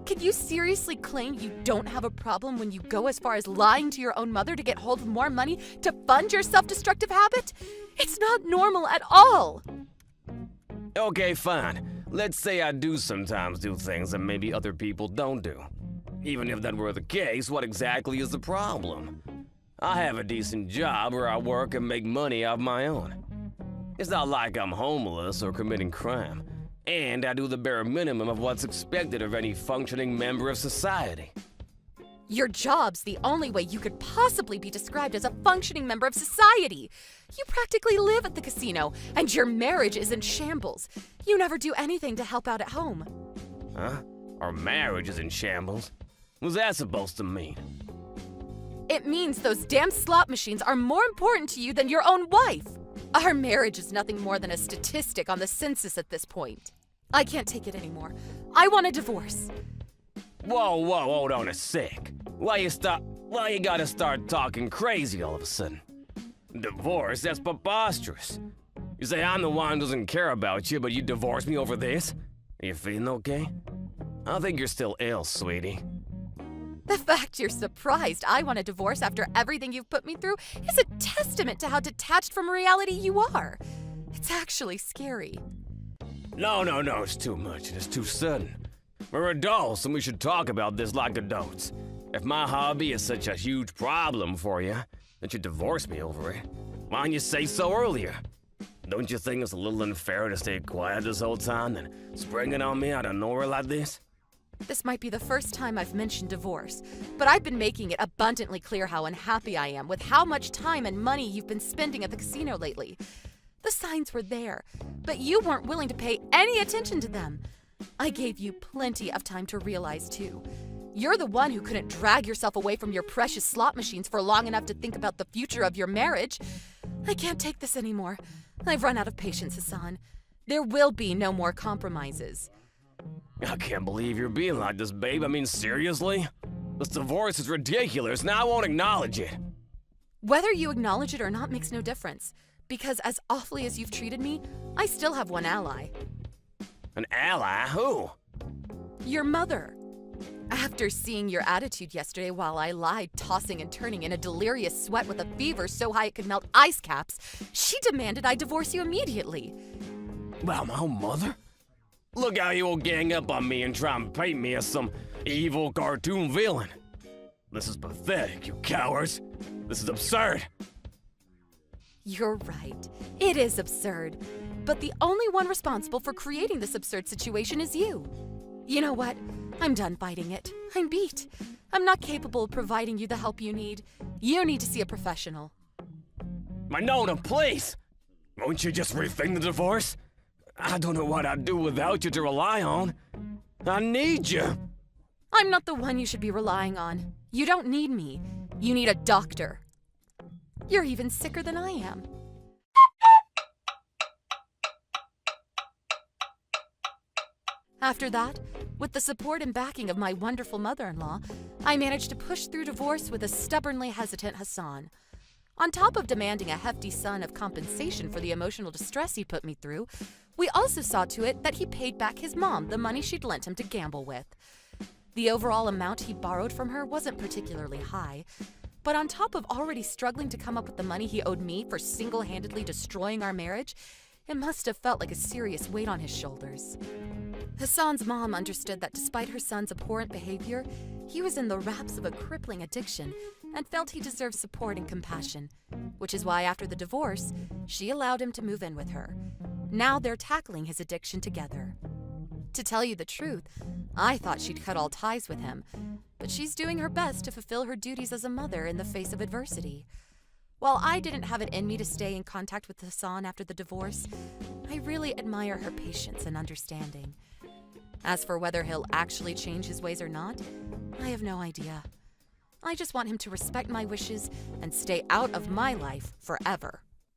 Can you seriously claim you don't have a problem when you go as far as lying to your own mother to get hold of more money to fund your self-destructive habit? It's not normal at all. Okay, fine. Let's say I do sometimes do things that maybe other people don't do. Even if that were the case, what exactly is the problem? I have a decent job where I work and make money of my own. It's not like I'm homeless or committing crime. And I do the bare minimum of what's expected of any functioning member of society. Your job's the only way you could possibly be described as a functioning member of society. You practically live at the casino, and your marriage is in shambles. You never do anything to help out at home. Huh? Our marriage is in shambles? What's that supposed to mean? It means those damn slot machines are more important to you than your own wife. Our marriage is nothing more than a statistic on the census at this point. I can't take it anymore. I want a divorce. Whoa, hold on a sec. Why you gotta start talking crazy all of a sudden? Divorce? That's preposterous. You say I'm the one who doesn't care about you, but you divorce me over this? Are you feeling okay? I think you're still ill, sweetie. The fact you're surprised I want a divorce after everything you've put me through is a testament to how detached from reality you are. It's actually scary. No, it's too much. It's too sudden. We're adults and we should talk about this like adults. If my hobby is such a huge problem for you, that you divorce me over it, why didn't you say so earlier? Don't you think it's a little unfair to stay quiet this whole time and spring it on me out of nowhere like this? This might be the first time I've mentioned divorce, but I've been making it abundantly clear how unhappy I am with how much time and money you've been spending at the casino lately. The signs were there, but you weren't willing to pay any attention to them. I gave you plenty of time to realize, too. You're the one who couldn't drag yourself away from your precious slot machines for long enough to think about the future of your marriage. I can't take this anymore. I've run out of patience, Hassan. There will be no more compromises. I can't believe you're being like this, babe. I mean, seriously? This divorce is ridiculous, and I won't acknowledge it. Whether you acknowledge it or not makes no difference, because as awfully as you've treated me, I still have one ally. An ally? Who? Your mother. After seeing your attitude yesterday while I lied, tossing and turning in a delirious sweat with a fever so high it could melt ice caps, she demanded I divorce you immediately. Wow, my own mother? Look how you will gang up on me and try and paint me as some evil cartoon villain. This is pathetic, you cowards. This is absurd. You're right. It is absurd. But the only one responsible for creating this absurd situation is you. You know what? I'm done fighting it. I'm beat. I'm not capable of providing you the help you need. You need to see a professional. Nona, please! Won't you just rethink the divorce? I don't know what I'd do without you to rely on. I need you. I'm not the one you should be relying on. You don't need me. You need a doctor. You're even sicker than I am. After that, with the support and backing of my wonderful mother-in-law, I managed to push through divorce with a stubbornly hesitant Hassan. On top of demanding a hefty sum of compensation for the emotional distress he put me through, we also saw to it that he paid back his mom the money she'd lent him to gamble with. The overall amount he borrowed from her wasn't particularly high, but on top of already struggling to come up with the money he owed me for single-handedly destroying our marriage, it must have felt like a serious weight on his shoulders. Hassan's mom understood that despite her son's abhorrent behavior, he was in the wraps of a crippling addiction and felt he deserved support and compassion, which is why after the divorce, she allowed him to move in with her. Now they're tackling his addiction together. To tell you the truth, I thought she'd cut all ties with him, but she's doing her best to fulfill her duties as a mother in the face of adversity. While I didn't have it in me to stay in contact with Hassan after the divorce, I really admire her patience and understanding. As for whether he'll actually change his ways or not, I have no idea. I just want him to respect my wishes and stay out of my life forever.